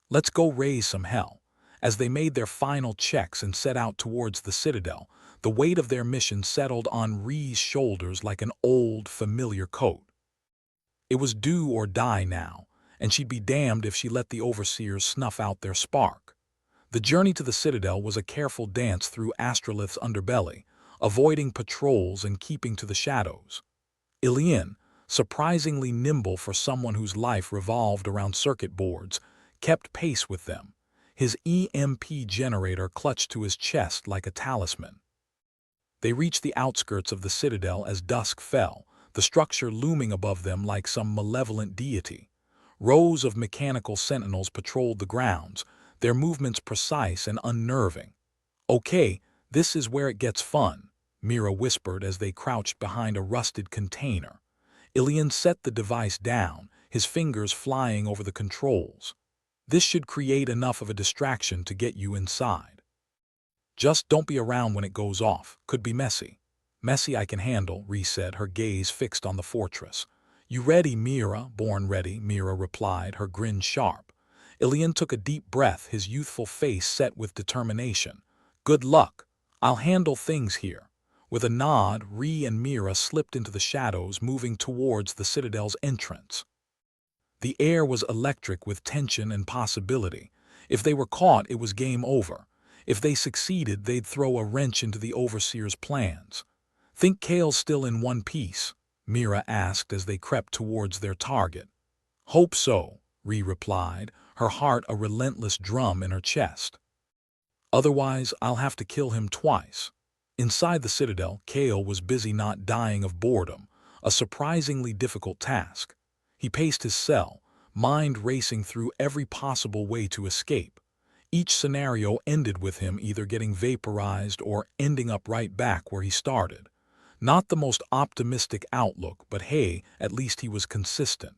Let's go raise some hell. As they made their final checks and set out towards the Citadel, the weight of their mission settled on Ree's shoulders like an old, familiar coat. It was do or die now, and she'd be damned if she let the Overseers snuff out their spark. The journey to the Citadel was a careful dance through Astrolith's underbelly, avoiding patrols and keeping to the shadows. Ilian, surprisingly nimble for someone whose life revolved around circuit boards, kept pace with them, his EMP generator clutched to his chest like a talisman. They reached the outskirts of the Citadel as dusk fell, the structure looming above them like some malevolent deity. Rows of mechanical sentinels patrolled the grounds, their movements precise and unnerving. Okay, this is where it gets fun, Mira whispered as they crouched behind a rusted container. Ilian set the device down, his fingers flying over the controls. This should create enough of a distraction to get you inside. Just don't be around when it goes off. Could be messy. Messy I can handle, Ree said, her gaze fixed on the fortress. You ready, Mira? Born ready, Mira replied, her grin sharp. Ilian took a deep breath, his youthful face set with determination. Good luck. I'll handle things here. With a nod, Ree and Mira slipped into the shadows, moving towards the Citadel's entrance. The air was electric with tension and possibility. If they were caught, it was game over. If they succeeded, they'd throw a wrench into the Overseer's plans. Think Kale's still in one piece? Mira asked as they crept towards their target. Hope so, Ree replied, her heart a relentless drum in her chest. Otherwise, I'll have to kill him twice. Inside the citadel, Kale was busy not dying of boredom, a surprisingly difficult task. He paced his cell, mind racing through every possible way to escape. Each scenario ended with him either getting vaporized or ending up right back where he started. Not the most optimistic outlook, but hey, at least he was consistent.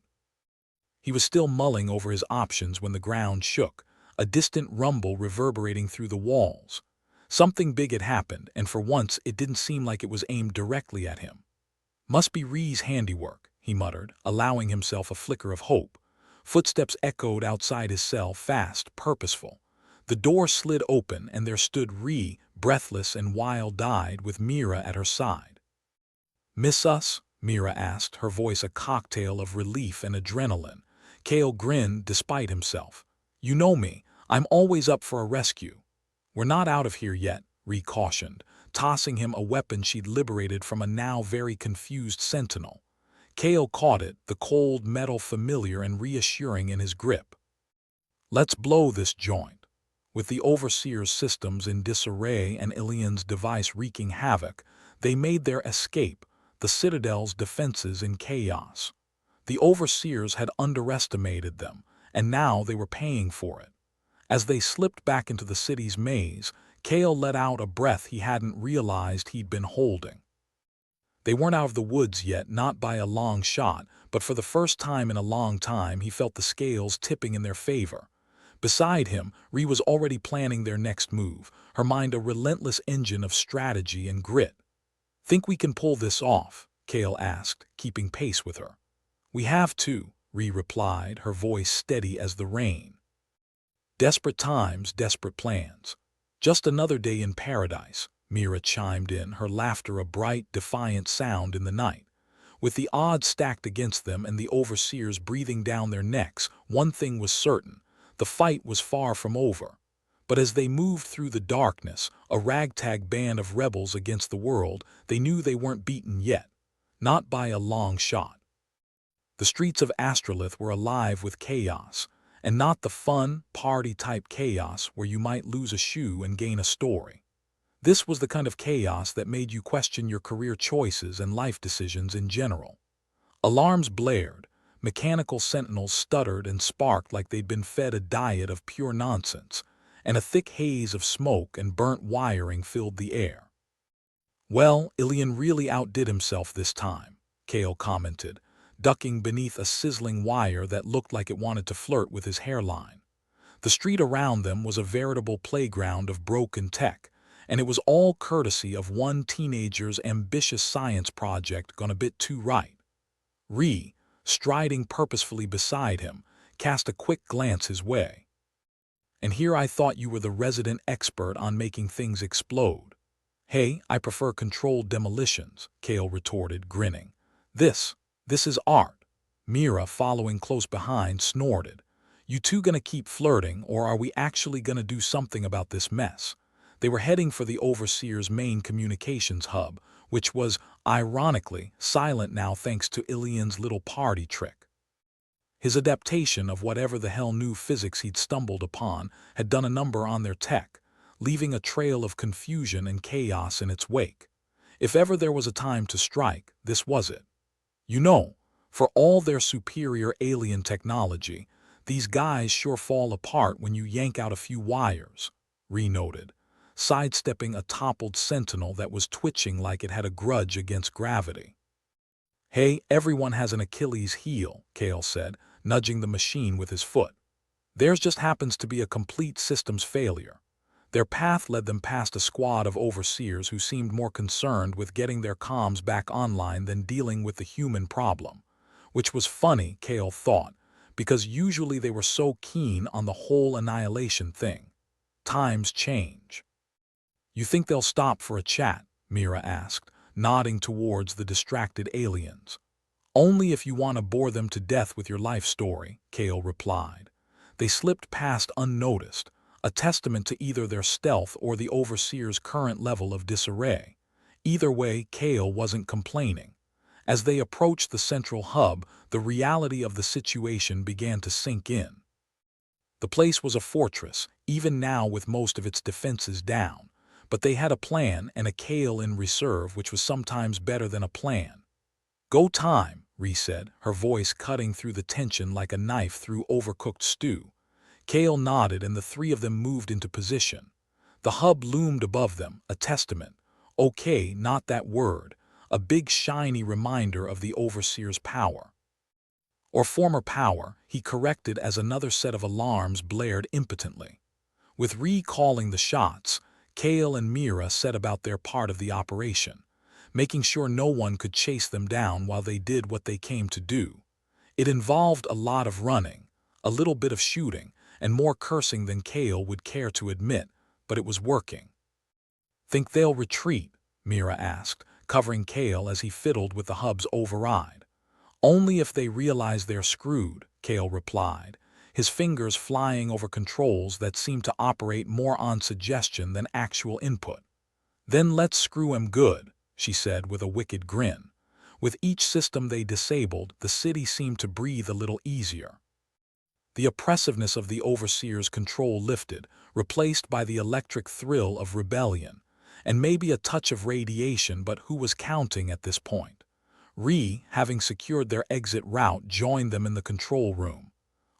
He was still mulling over his options when the ground shook, a distant rumble reverberating through the walls. Something big had happened, and for once it didn't seem like it was aimed directly at him. Must be Ree's handiwork, he muttered, allowing himself a flicker of hope. Footsteps echoed outside his cell, fast, purposeful. The door slid open, and there stood Ree, breathless and wild-eyed, with Mira at her side. "Miss us?" Mira asked, her voice a cocktail of relief and adrenaline. Kale grinned despite himself. "You know me. I'm always up for a rescue." "We're not out of here yet," Ree cautioned, tossing him a weapon she'd liberated from a now very confused sentinel. Kale caught it, the cold metal familiar and reassuring in his grip. "Let's blow this joint." With the Overseer's systems in disarray and Ilian's device wreaking havoc, they made their escape, the Citadel's defenses in chaos. The Overseers had underestimated them, and now they were paying for it. As they slipped back into the city's maze, Kale let out a breath he hadn't realized he'd been holding. They weren't out of the woods yet, not by a long shot, but for the first time in a long time he felt the scales tipping in their favor. Beside him, Ree was already planning their next move, her mind a relentless engine of strategy and grit. "Think we can pull this off?" Kale asked, keeping pace with her. "We have to," Ree replied, her voice steady as the rain. "Desperate times, desperate plans. Just another day in paradise," Mira chimed in, her laughter a bright, defiant sound in the night. With the odds stacked against them and the Overseers breathing down their necks, one thing was certain: the fight was far from over. But as they moved through the darkness, a ragtag band of rebels against the world, they knew they weren't beaten yet. Not by a long shot. The streets of Astrolith were alive with chaos, and not the fun, party-type chaos where you might lose a shoe and gain a story. This was the kind of chaos that made you question your career choices and life decisions in general. Alarms blared, mechanical sentinels stuttered and sparked like they'd been fed a diet of pure nonsense, and a thick haze of smoke and burnt wiring filled the air. "Well, Ilian really outdid himself this time," Kale commented, ducking beneath a sizzling wire that looked like it wanted to flirt with his hairline. The street around them was a veritable playground of broken tech, and it was all courtesy of one teenager's ambitious science project gone a bit too right. Ree, striding purposefully beside him, cast a quick glance his way. "And here I thought you were the resident expert on making things explode." "Hey, I prefer controlled demolitions," Kale retorted, grinning. This is art." Mira, following close behind, snorted. "You two gonna keep flirting, or are we actually gonna do something about this mess?" They were heading for the Overseer's main communications hub, which was, ironically, silent now thanks to Ilian's little party trick. His adaptation of whatever the hell new physics he'd stumbled upon had done a number on their tech, leaving a trail of confusion and chaos in its wake. If ever there was a time to strike, this was it. "You know, for all their superior alien technology, these guys sure fall apart when you yank out a few wires," Ree noted, sidestepping a toppled sentinel that was twitching like it had a grudge against gravity. "Hey, everyone has an Achilles heel," Kale said, nudging the machine with his foot. "Theirs just happens to be a complete systems failure." Their path led them past a squad of Overseers who seemed more concerned with getting their comms back online than dealing with the human problem. Which was funny, Kale thought, because usually they were so keen on the whole annihilation thing. Times change. "You think they'll stop for a chat?" Mira asked, nodding towards the distracted aliens. "Only if you want to bore them to death with your life story," Kale replied. They slipped past unnoticed, a testament to either their stealth or the Overseer's current level of disarray. Either way, Kale wasn't complaining. As they approached the central hub, the reality of the situation began to sink in. The place was a fortress, even now with most of its defenses down, but they had a plan and a Kale in reserve, which was sometimes better than a plan. "Go time," Ree said, her voice cutting through the tension like a knife through overcooked stew. Kale nodded and the three of them moved into position. The hub loomed above them, a testament. Okay, not that word. A big shiny reminder of the Overseer's power. Or former power, he corrected as another set of alarms blared impotently. With Ree calling the shots, Kale and Mira set about their part of the operation, making sure no one could chase them down while they did what they came to do. It involved a lot of running, a little bit of shooting, and more cursing than Kale would care to admit, but it was working. "Think they'll retreat?" Mira asked, covering Kale as he fiddled with the hub's override. "Only if they realize they're screwed," Kale replied, his fingers flying over controls that seemed to operate more on suggestion than actual input. "Then let's screw 'em good," she said with a wicked grin. With each system they disabled, the city seemed to breathe a little easier. The oppressiveness of the Overseer's control lifted, replaced by the electric thrill of rebellion, and maybe a touch of radiation, but who was counting at this point? Ree, having secured their exit route, joined them in the control room.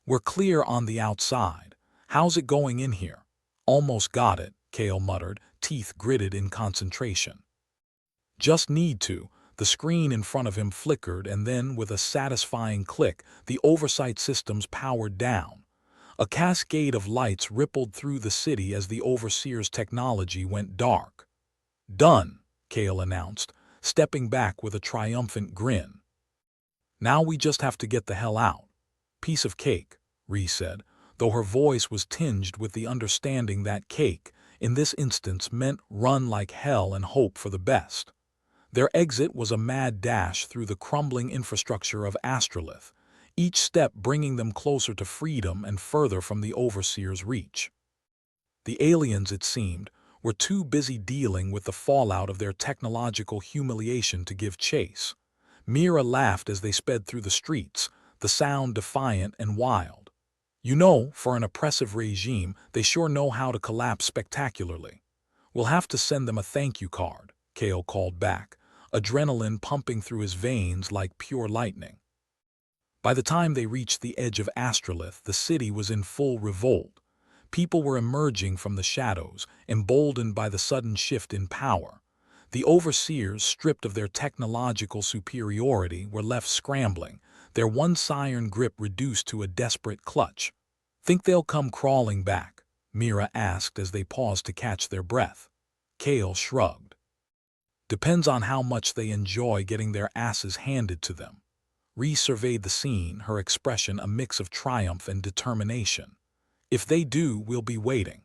"We're clear on the outside. How's it going in here?" "Almost got it," Kale muttered, teeth gritted in concentration. "Just need to." The screen in front of him flickered, and then, with a satisfying click, the oversight systems powered down. A cascade of lights rippled through the city as the Overseer's technology went dark. "Done," Kale announced, stepping back with a triumphant grin. "Now we just have to get the hell out." "Piece of cake," Ree said, though her voice was tinged with the understanding that cake, in this instance, meant run like hell and hope for the best. Their exit was a mad dash through the crumbling infrastructure of Astrolith, each step bringing them closer to freedom and further from the Overseer's reach. The aliens, it seemed, were too busy dealing with the fallout of their technological humiliation to give chase. Mira laughed as they sped through the streets, the sound defiant and wild. "You know, for an oppressive regime, they sure know how to collapse spectacularly. We'll have to send them a thank you card," Kale called back, adrenaline pumping through his veins like pure lightning. By the time they reached the edge of Astrolith, the city was in full revolt. People were emerging from the shadows, emboldened by the sudden shift in power. The Overseers, stripped of their technological superiority, were left scrambling, their once-iron grip reduced to a desperate clutch. "Think they'll come crawling back?" Mira asked as they paused to catch their breath. Kale shrugged. "Depends on how much they enjoy getting their asses handed to them." Ree surveyed the scene, her expression a mix of triumph and determination. "If they do, we'll be waiting."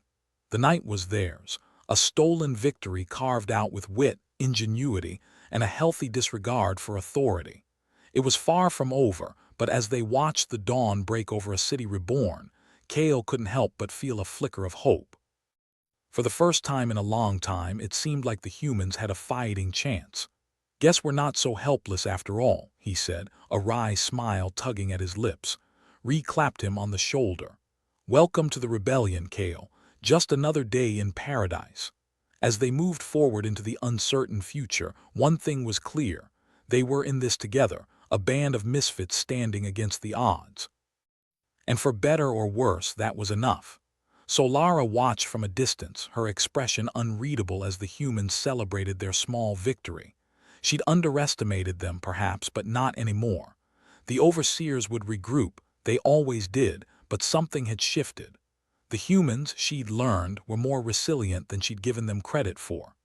The night was theirs, a stolen victory carved out with wit, ingenuity, and a healthy disregard for authority. It was far from over, but as they watched the dawn break over a city reborn, Kale couldn't help but feel a flicker of hope. For the first time in a long time, it seemed like the humans had a fighting chance. "Guess we're not so helpless after all," he said, a wry smile tugging at his lips. Ree clapped him on the shoulder. "Welcome to the rebellion, Kale. Just another day in paradise." As they moved forward into the uncertain future, one thing was clear. They were in this together, a band of misfits standing against the odds. And for better or worse, that was enough. Solara watched from a distance, her expression unreadable as the humans celebrated their small victory. She'd underestimated them, perhaps, but not anymore. The Overseers would regroup, they always did, but something had shifted. The humans, she'd learned, were more resilient than she'd given them credit for.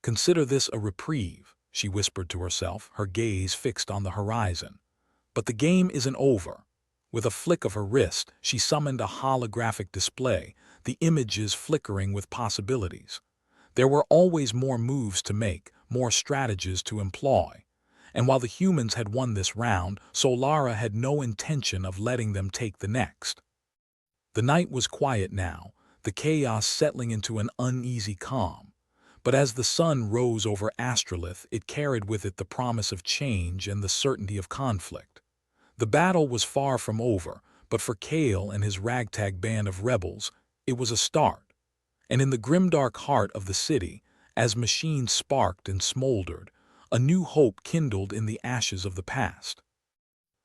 "Consider this a reprieve," she whispered to herself, her gaze fixed on the horizon. But the game isn't over. With a flick of her wrist, she summoned a holographic display, the images flickering with possibilities. There were always more moves to make, more strategies to employ. And while the humans had won this round, Solara had no intention of letting them take the next. The night was quiet now, the chaos settling into an uneasy calm. But as the sun rose over Astrolith, it carried with it the promise of change and the certainty of conflict. The battle was far from over, but for Kale and his ragtag band of rebels, it was a start. And in the grimdark heart of the city, as machines sparked and smoldered, a new hope kindled in the ashes of the past.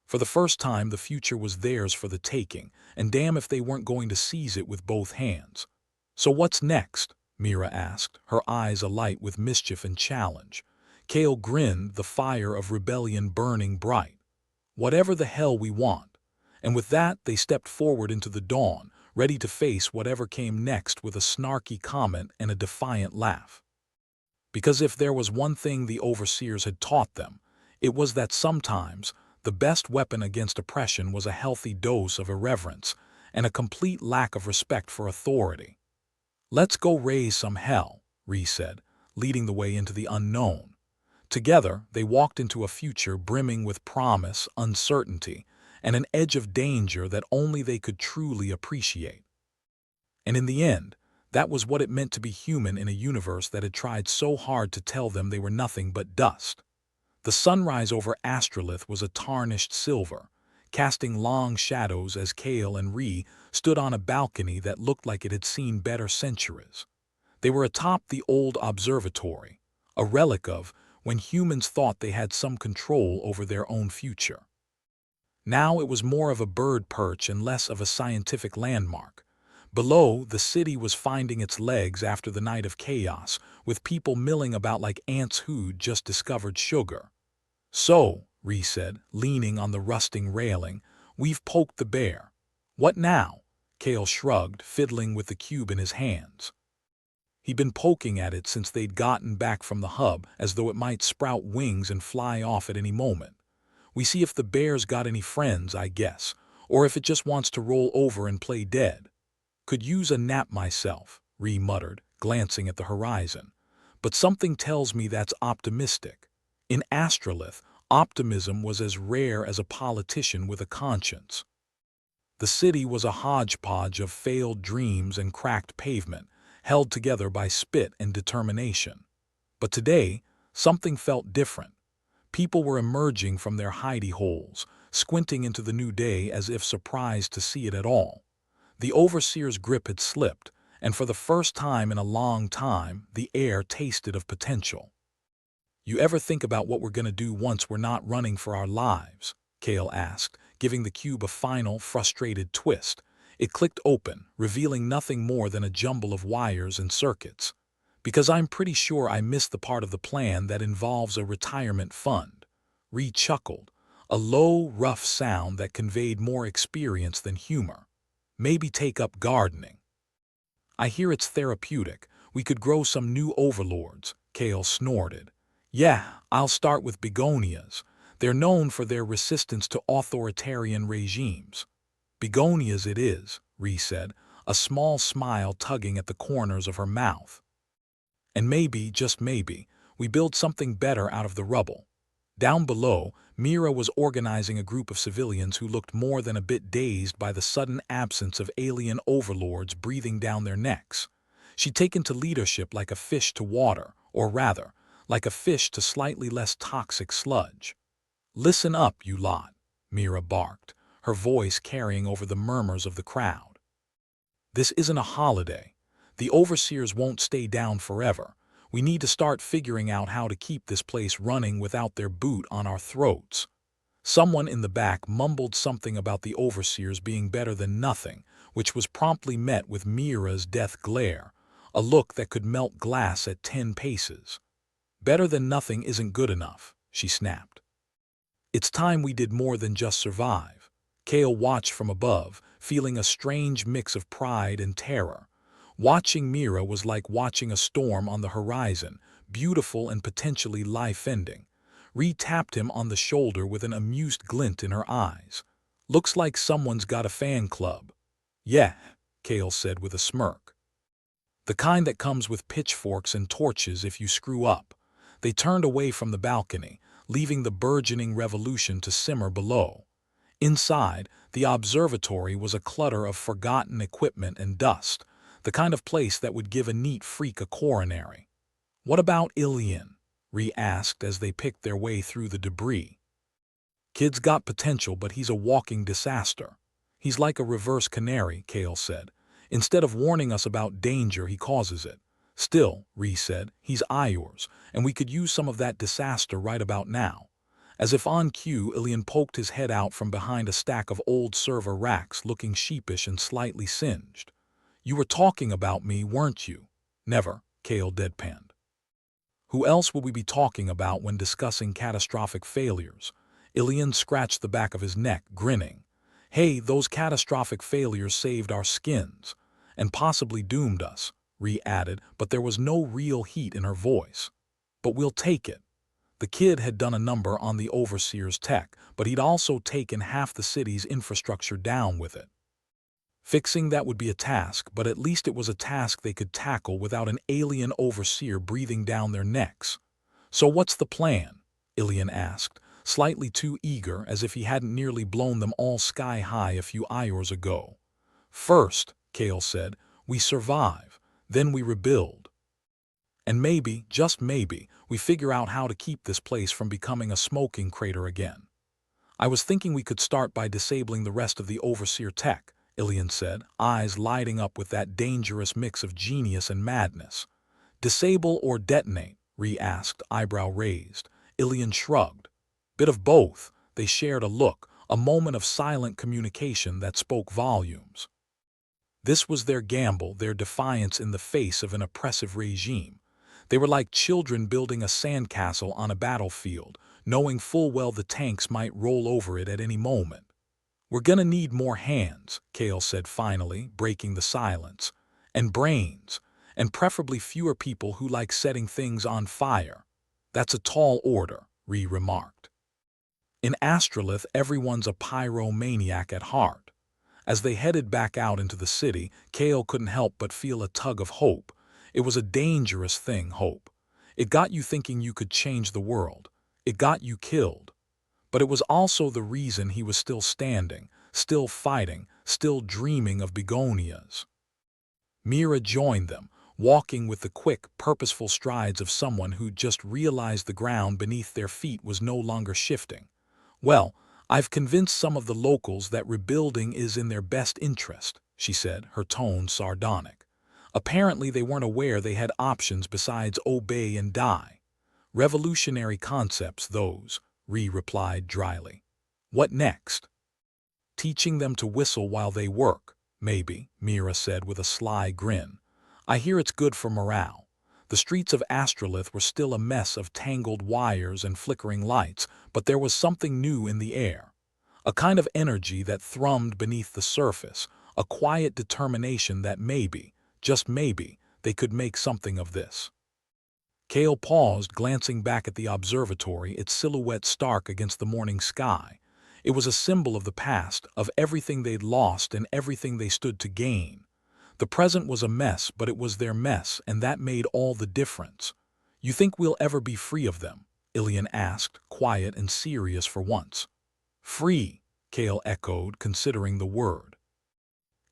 For the first time, the future was theirs for the taking, and damn if they weren't going to seize it with both hands. "So what's next?" Mira asked, her eyes alight with mischief and challenge. Kale grinned, the fire of rebellion burning bright. "Whatever the hell we want." And with that, they stepped forward into the dawn, ready to face whatever came next with a snarky comment and a defiant laugh. Because if there was one thing the overseers had taught them, it was that sometimes the best weapon against oppression was a healthy dose of irreverence and a complete lack of respect for authority. "Let's go raise some hell," Ree said, leading the way into the unknown. Together, they walked into a future brimming with promise, uncertainty, and an edge of danger that only they could truly appreciate. And in the end, that was what it meant to be human in a universe that had tried so hard to tell them they were nothing but dust. The sunrise over Astrolith was a tarnished silver, casting long shadows as Kale and Ree stood on a balcony that looked like it had seen better centuries. They were atop the old observatory, a relic of when humans thought they had some control over their own future. Now it was more of a bird perch and less of a scientific landmark. Below, the city was finding its legs after the night of chaos, with people milling about like ants who'd just discovered sugar. "So," Ree said, leaning on the rusting railing, "we've poked the bear. What now?" Kale shrugged, fiddling with the cube in his hands. He'd been poking at it since they'd gotten back from the hub, as though it might sprout wings and fly off at any moment. "We see if the bear's got any friends, I guess, or if it just wants to roll over and play dead." "Could use a nap myself," Ree muttered, glancing at the horizon. "But something tells me that's optimistic." In Astrolith, optimism was as rare as a politician with a conscience. The city was a hodgepodge of failed dreams and cracked pavement, held together by spit and determination. But today, something felt different. People were emerging from their hidey holes, squinting into the new day as if surprised to see it at all. The overseer's grip had slipped, and for the first time in a long time, the air tasted of potential. "You ever think about what we're going to do once we're not running for our lives?" Kale asked, giving the cube a final, frustrated twist. It clicked open, revealing nothing more than a jumble of wires and circuits. "Because I'm pretty sure I missed the part of the plan that involves a retirement fund." Ree chuckled, a low, rough sound that conveyed more experience than humor. "Maybe take up gardening." "I hear it's therapeutic. We could grow some new overlords," Kale snorted. "Yeah, I'll start with begonias. They're known for their resistance to authoritarian regimes." "Begonias it is," Ree said, a small smile tugging at the corners of her mouth. "And maybe, just maybe, we build something better out of the rubble." Down below, Mira was organizing a group of civilians who looked more than a bit dazed by the sudden absence of alien overlords breathing down their necks. She'd taken to leadership like a fish to water, or rather, like a fish to slightly less toxic sludge. "Listen up, you lot," Mira barked, her voice carrying over the murmurs of the crowd. "This isn't a holiday. The overseers won't stay down forever. We need to start figuring out how to keep this place running without their boot on our throats." Someone in the back mumbled something about the overseers being better than nothing, which was promptly met with Mira's death glare, a look that could melt glass at 10 paces. "Better than nothing isn't good enough," she snapped. "It's time we did more than just survive." Kale watched from above, feeling a strange mix of pride and terror. Watching Mira was like watching a storm on the horizon, beautiful and potentially life-ending. Ree tapped him on the shoulder with an amused glint in her eyes. "Looks like someone's got a fan club." "Yeah," Kale said with a smirk. "The kind that comes with pitchforks and torches if you screw up." They turned away from the balcony, leaving the burgeoning revolution to simmer below. Inside, the observatory was a clutter of forgotten equipment and dust, the kind of place that would give a neat freak a coronary. "What about Ilian?" Ree asked as they picked their way through the debris. "Kid's got potential, but he's a walking disaster." He's like a reverse canary, Kale said. Instead of warning us about danger, he causes it. Still, Ree said, he's ours, and we could use some of that disaster right about now. As if on cue, Ilian poked his head out from behind a stack of old server racks, looking sheepish and slightly singed. You were talking about me, weren't you? Never, Kale deadpanned. Who else would we be talking about when discussing catastrophic failures? Ilian scratched the back of his neck, grinning. Hey, those catastrophic failures saved our skins, and possibly doomed us, Ree added, but there was no real heat in her voice. But we'll take it. The kid had done a number on the Overseer's tech, but he'd also taken half the city's infrastructure down with it. Fixing that would be a task, but at least it was a task they could tackle without an alien overseer breathing down their necks. So what's the plan? Ilian asked, slightly too eager, as if he hadn't nearly blown them all sky high a few hours ago. First, Kale said, we survive, then we rebuild. And maybe, just maybe, we figure out how to keep this place from becoming a smoking crater again. I was thinking we could start by disabling the rest of the Overseer tech, Ilian said, eyes lighting up with that dangerous mix of genius and madness. Disable or detonate? Ree asked, eyebrow raised. Ilian shrugged. Bit of both. They shared a look, a moment of silent communication that spoke volumes. This was their gamble, their defiance in the face of an oppressive regime. They were like children building a sandcastle on a battlefield, knowing full well the tanks might roll over it at any moment. We're gonna need more hands, Kale said finally, breaking the silence, and brains, and preferably fewer people who like setting things on fire. That's a tall order, Ree remarked. In Astrolith, everyone's a pyromaniac at heart. As they headed back out into the city, Kale couldn't help but feel a tug of hope. It was a dangerous thing, hope. It got you thinking you could change the world. It got you killed. But it was also the reason he was still standing, still fighting, still dreaming of begonias. Mira joined them, walking with the quick, purposeful strides of someone who just realized the ground beneath their feet was no longer shifting. Well, I've convinced some of the locals that rebuilding is in their best interest, she said, her tone sardonic. Apparently they weren't aware they had options besides obey and die. Revolutionary concepts, those, Ree replied dryly. What next? Teaching them to whistle while they work, maybe, Mira said with a sly grin. I hear it's good for morale. The streets of Astrolith were still a mess of tangled wires and flickering lights, but there was something new in the air. A kind of energy that thrummed beneath the surface, a quiet determination that maybe, just maybe, they could make something of this. Kale paused, glancing back at the observatory, its silhouette stark against the morning sky. It was a symbol of the past, of everything they'd lost and everything they stood to gain. The present was a mess, but it was their mess, and that made all the difference. You think we'll ever be free of them? Ilian asked, quiet and serious for once. Free, Kale echoed, considering the word.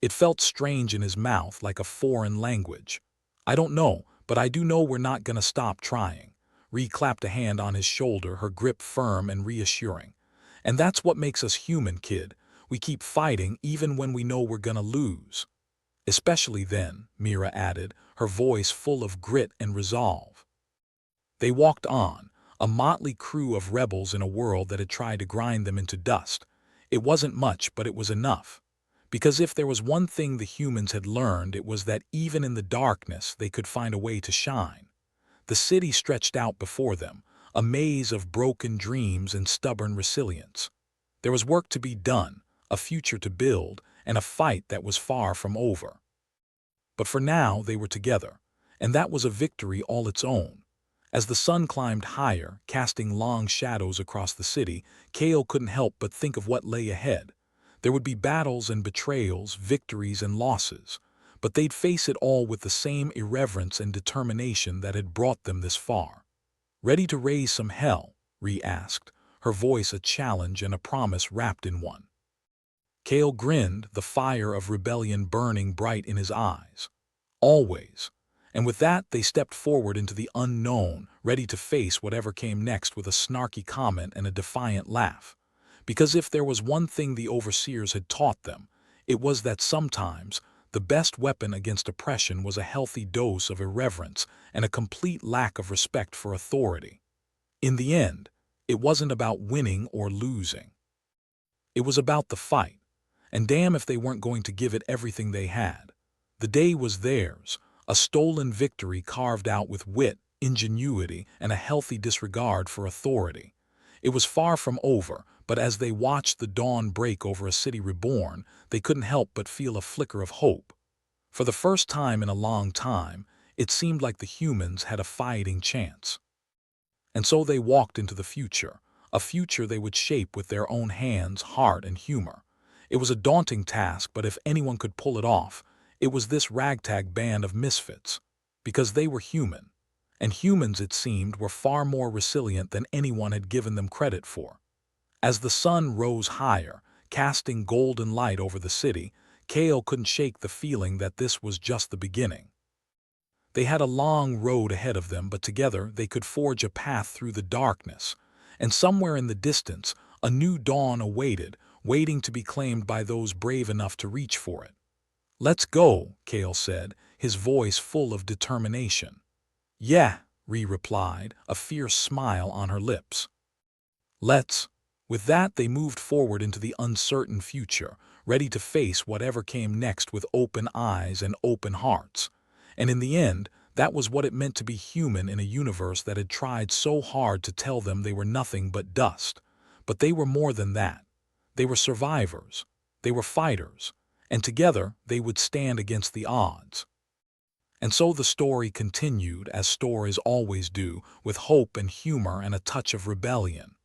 It felt strange in his mouth, like a foreign language. I don't know, but I do know we're not gonna stop trying. Ree clapped a hand on his shoulder, her grip firm and reassuring. And that's what makes us human, kid. We keep fighting even when we know we're gonna lose. Especially then, Mira added, her voice full of grit and resolve. They walked on, a motley crew of rebels in a world that had tried to grind them into dust. It wasn't much, but it was enough. Because if there was one thing the humans had learned, it was that even in the darkness they could find a way to shine. The city stretched out before them, a maze of broken dreams and stubborn resilience. There was work to be done, a future to build, and a fight that was far from over. But for now they were together, and that was a victory all its own. As the sun climbed higher, casting long shadows across the city, Kale couldn't help but think of what lay ahead. There would be battles and betrayals, victories and losses, but they'd face it all with the same irreverence and determination that had brought them this far. Ready to raise some hell? Ree asked, her voice a challenge and a promise wrapped in one. Kale grinned, the fire of rebellion burning bright in his eyes. Always. And with that, they stepped forward into the unknown, ready to face whatever came next with a snarky comment and a defiant laugh. Because if there was one thing the Overseers had taught them, It was that sometimes the best weapon against oppression was a healthy dose of irreverence and a complete lack of respect for authority. In the end, it wasn't about winning or losing. It was about the fight, and damn if they weren't going to give it everything they had. The day was theirs, a stolen victory carved out with wit, ingenuity, and a healthy disregard for authority. It was far from over, but as they watched the dawn break over a city reborn, they couldn't help but feel a flicker of hope. For the first time in a long time, it seemed like the humans had a fighting chance. And so they walked into the future, a future they would shape with their own hands, heart, and humor. It was a daunting task, but if anyone could pull it off, it was this ragtag band of misfits. Because they were human. And humans, it seemed, were far more resilient than anyone had given them credit for. As the sun rose higher, casting golden light over the city, Kale couldn't shake the feeling that this was just the beginning. They had a long road ahead of them, but together they could forge a path through the darkness. And somewhere in the distance, a new dawn awaited, waiting to be claimed by those brave enough to reach for it. "Let's go," Kale said, his voice full of determination. "Yeah," Ree replied, a fierce smile on her lips. "Let's." With that, they moved forward into the uncertain future, ready to face whatever came next with open eyes and open hearts. And in the end, that was what it meant to be human in a universe that had tried so hard to tell them they were nothing but dust. But they were more than that. They were survivors. They were fighters. And together, they would stand against the odds. And so the story continued, as stories always do, with hope and humor and a touch of rebellion.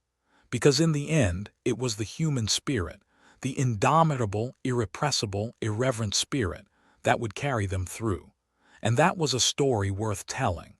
Because in the end, it was the human spirit, the indomitable, irrepressible, irreverent spirit, that would carry them through. And that was a story worth telling.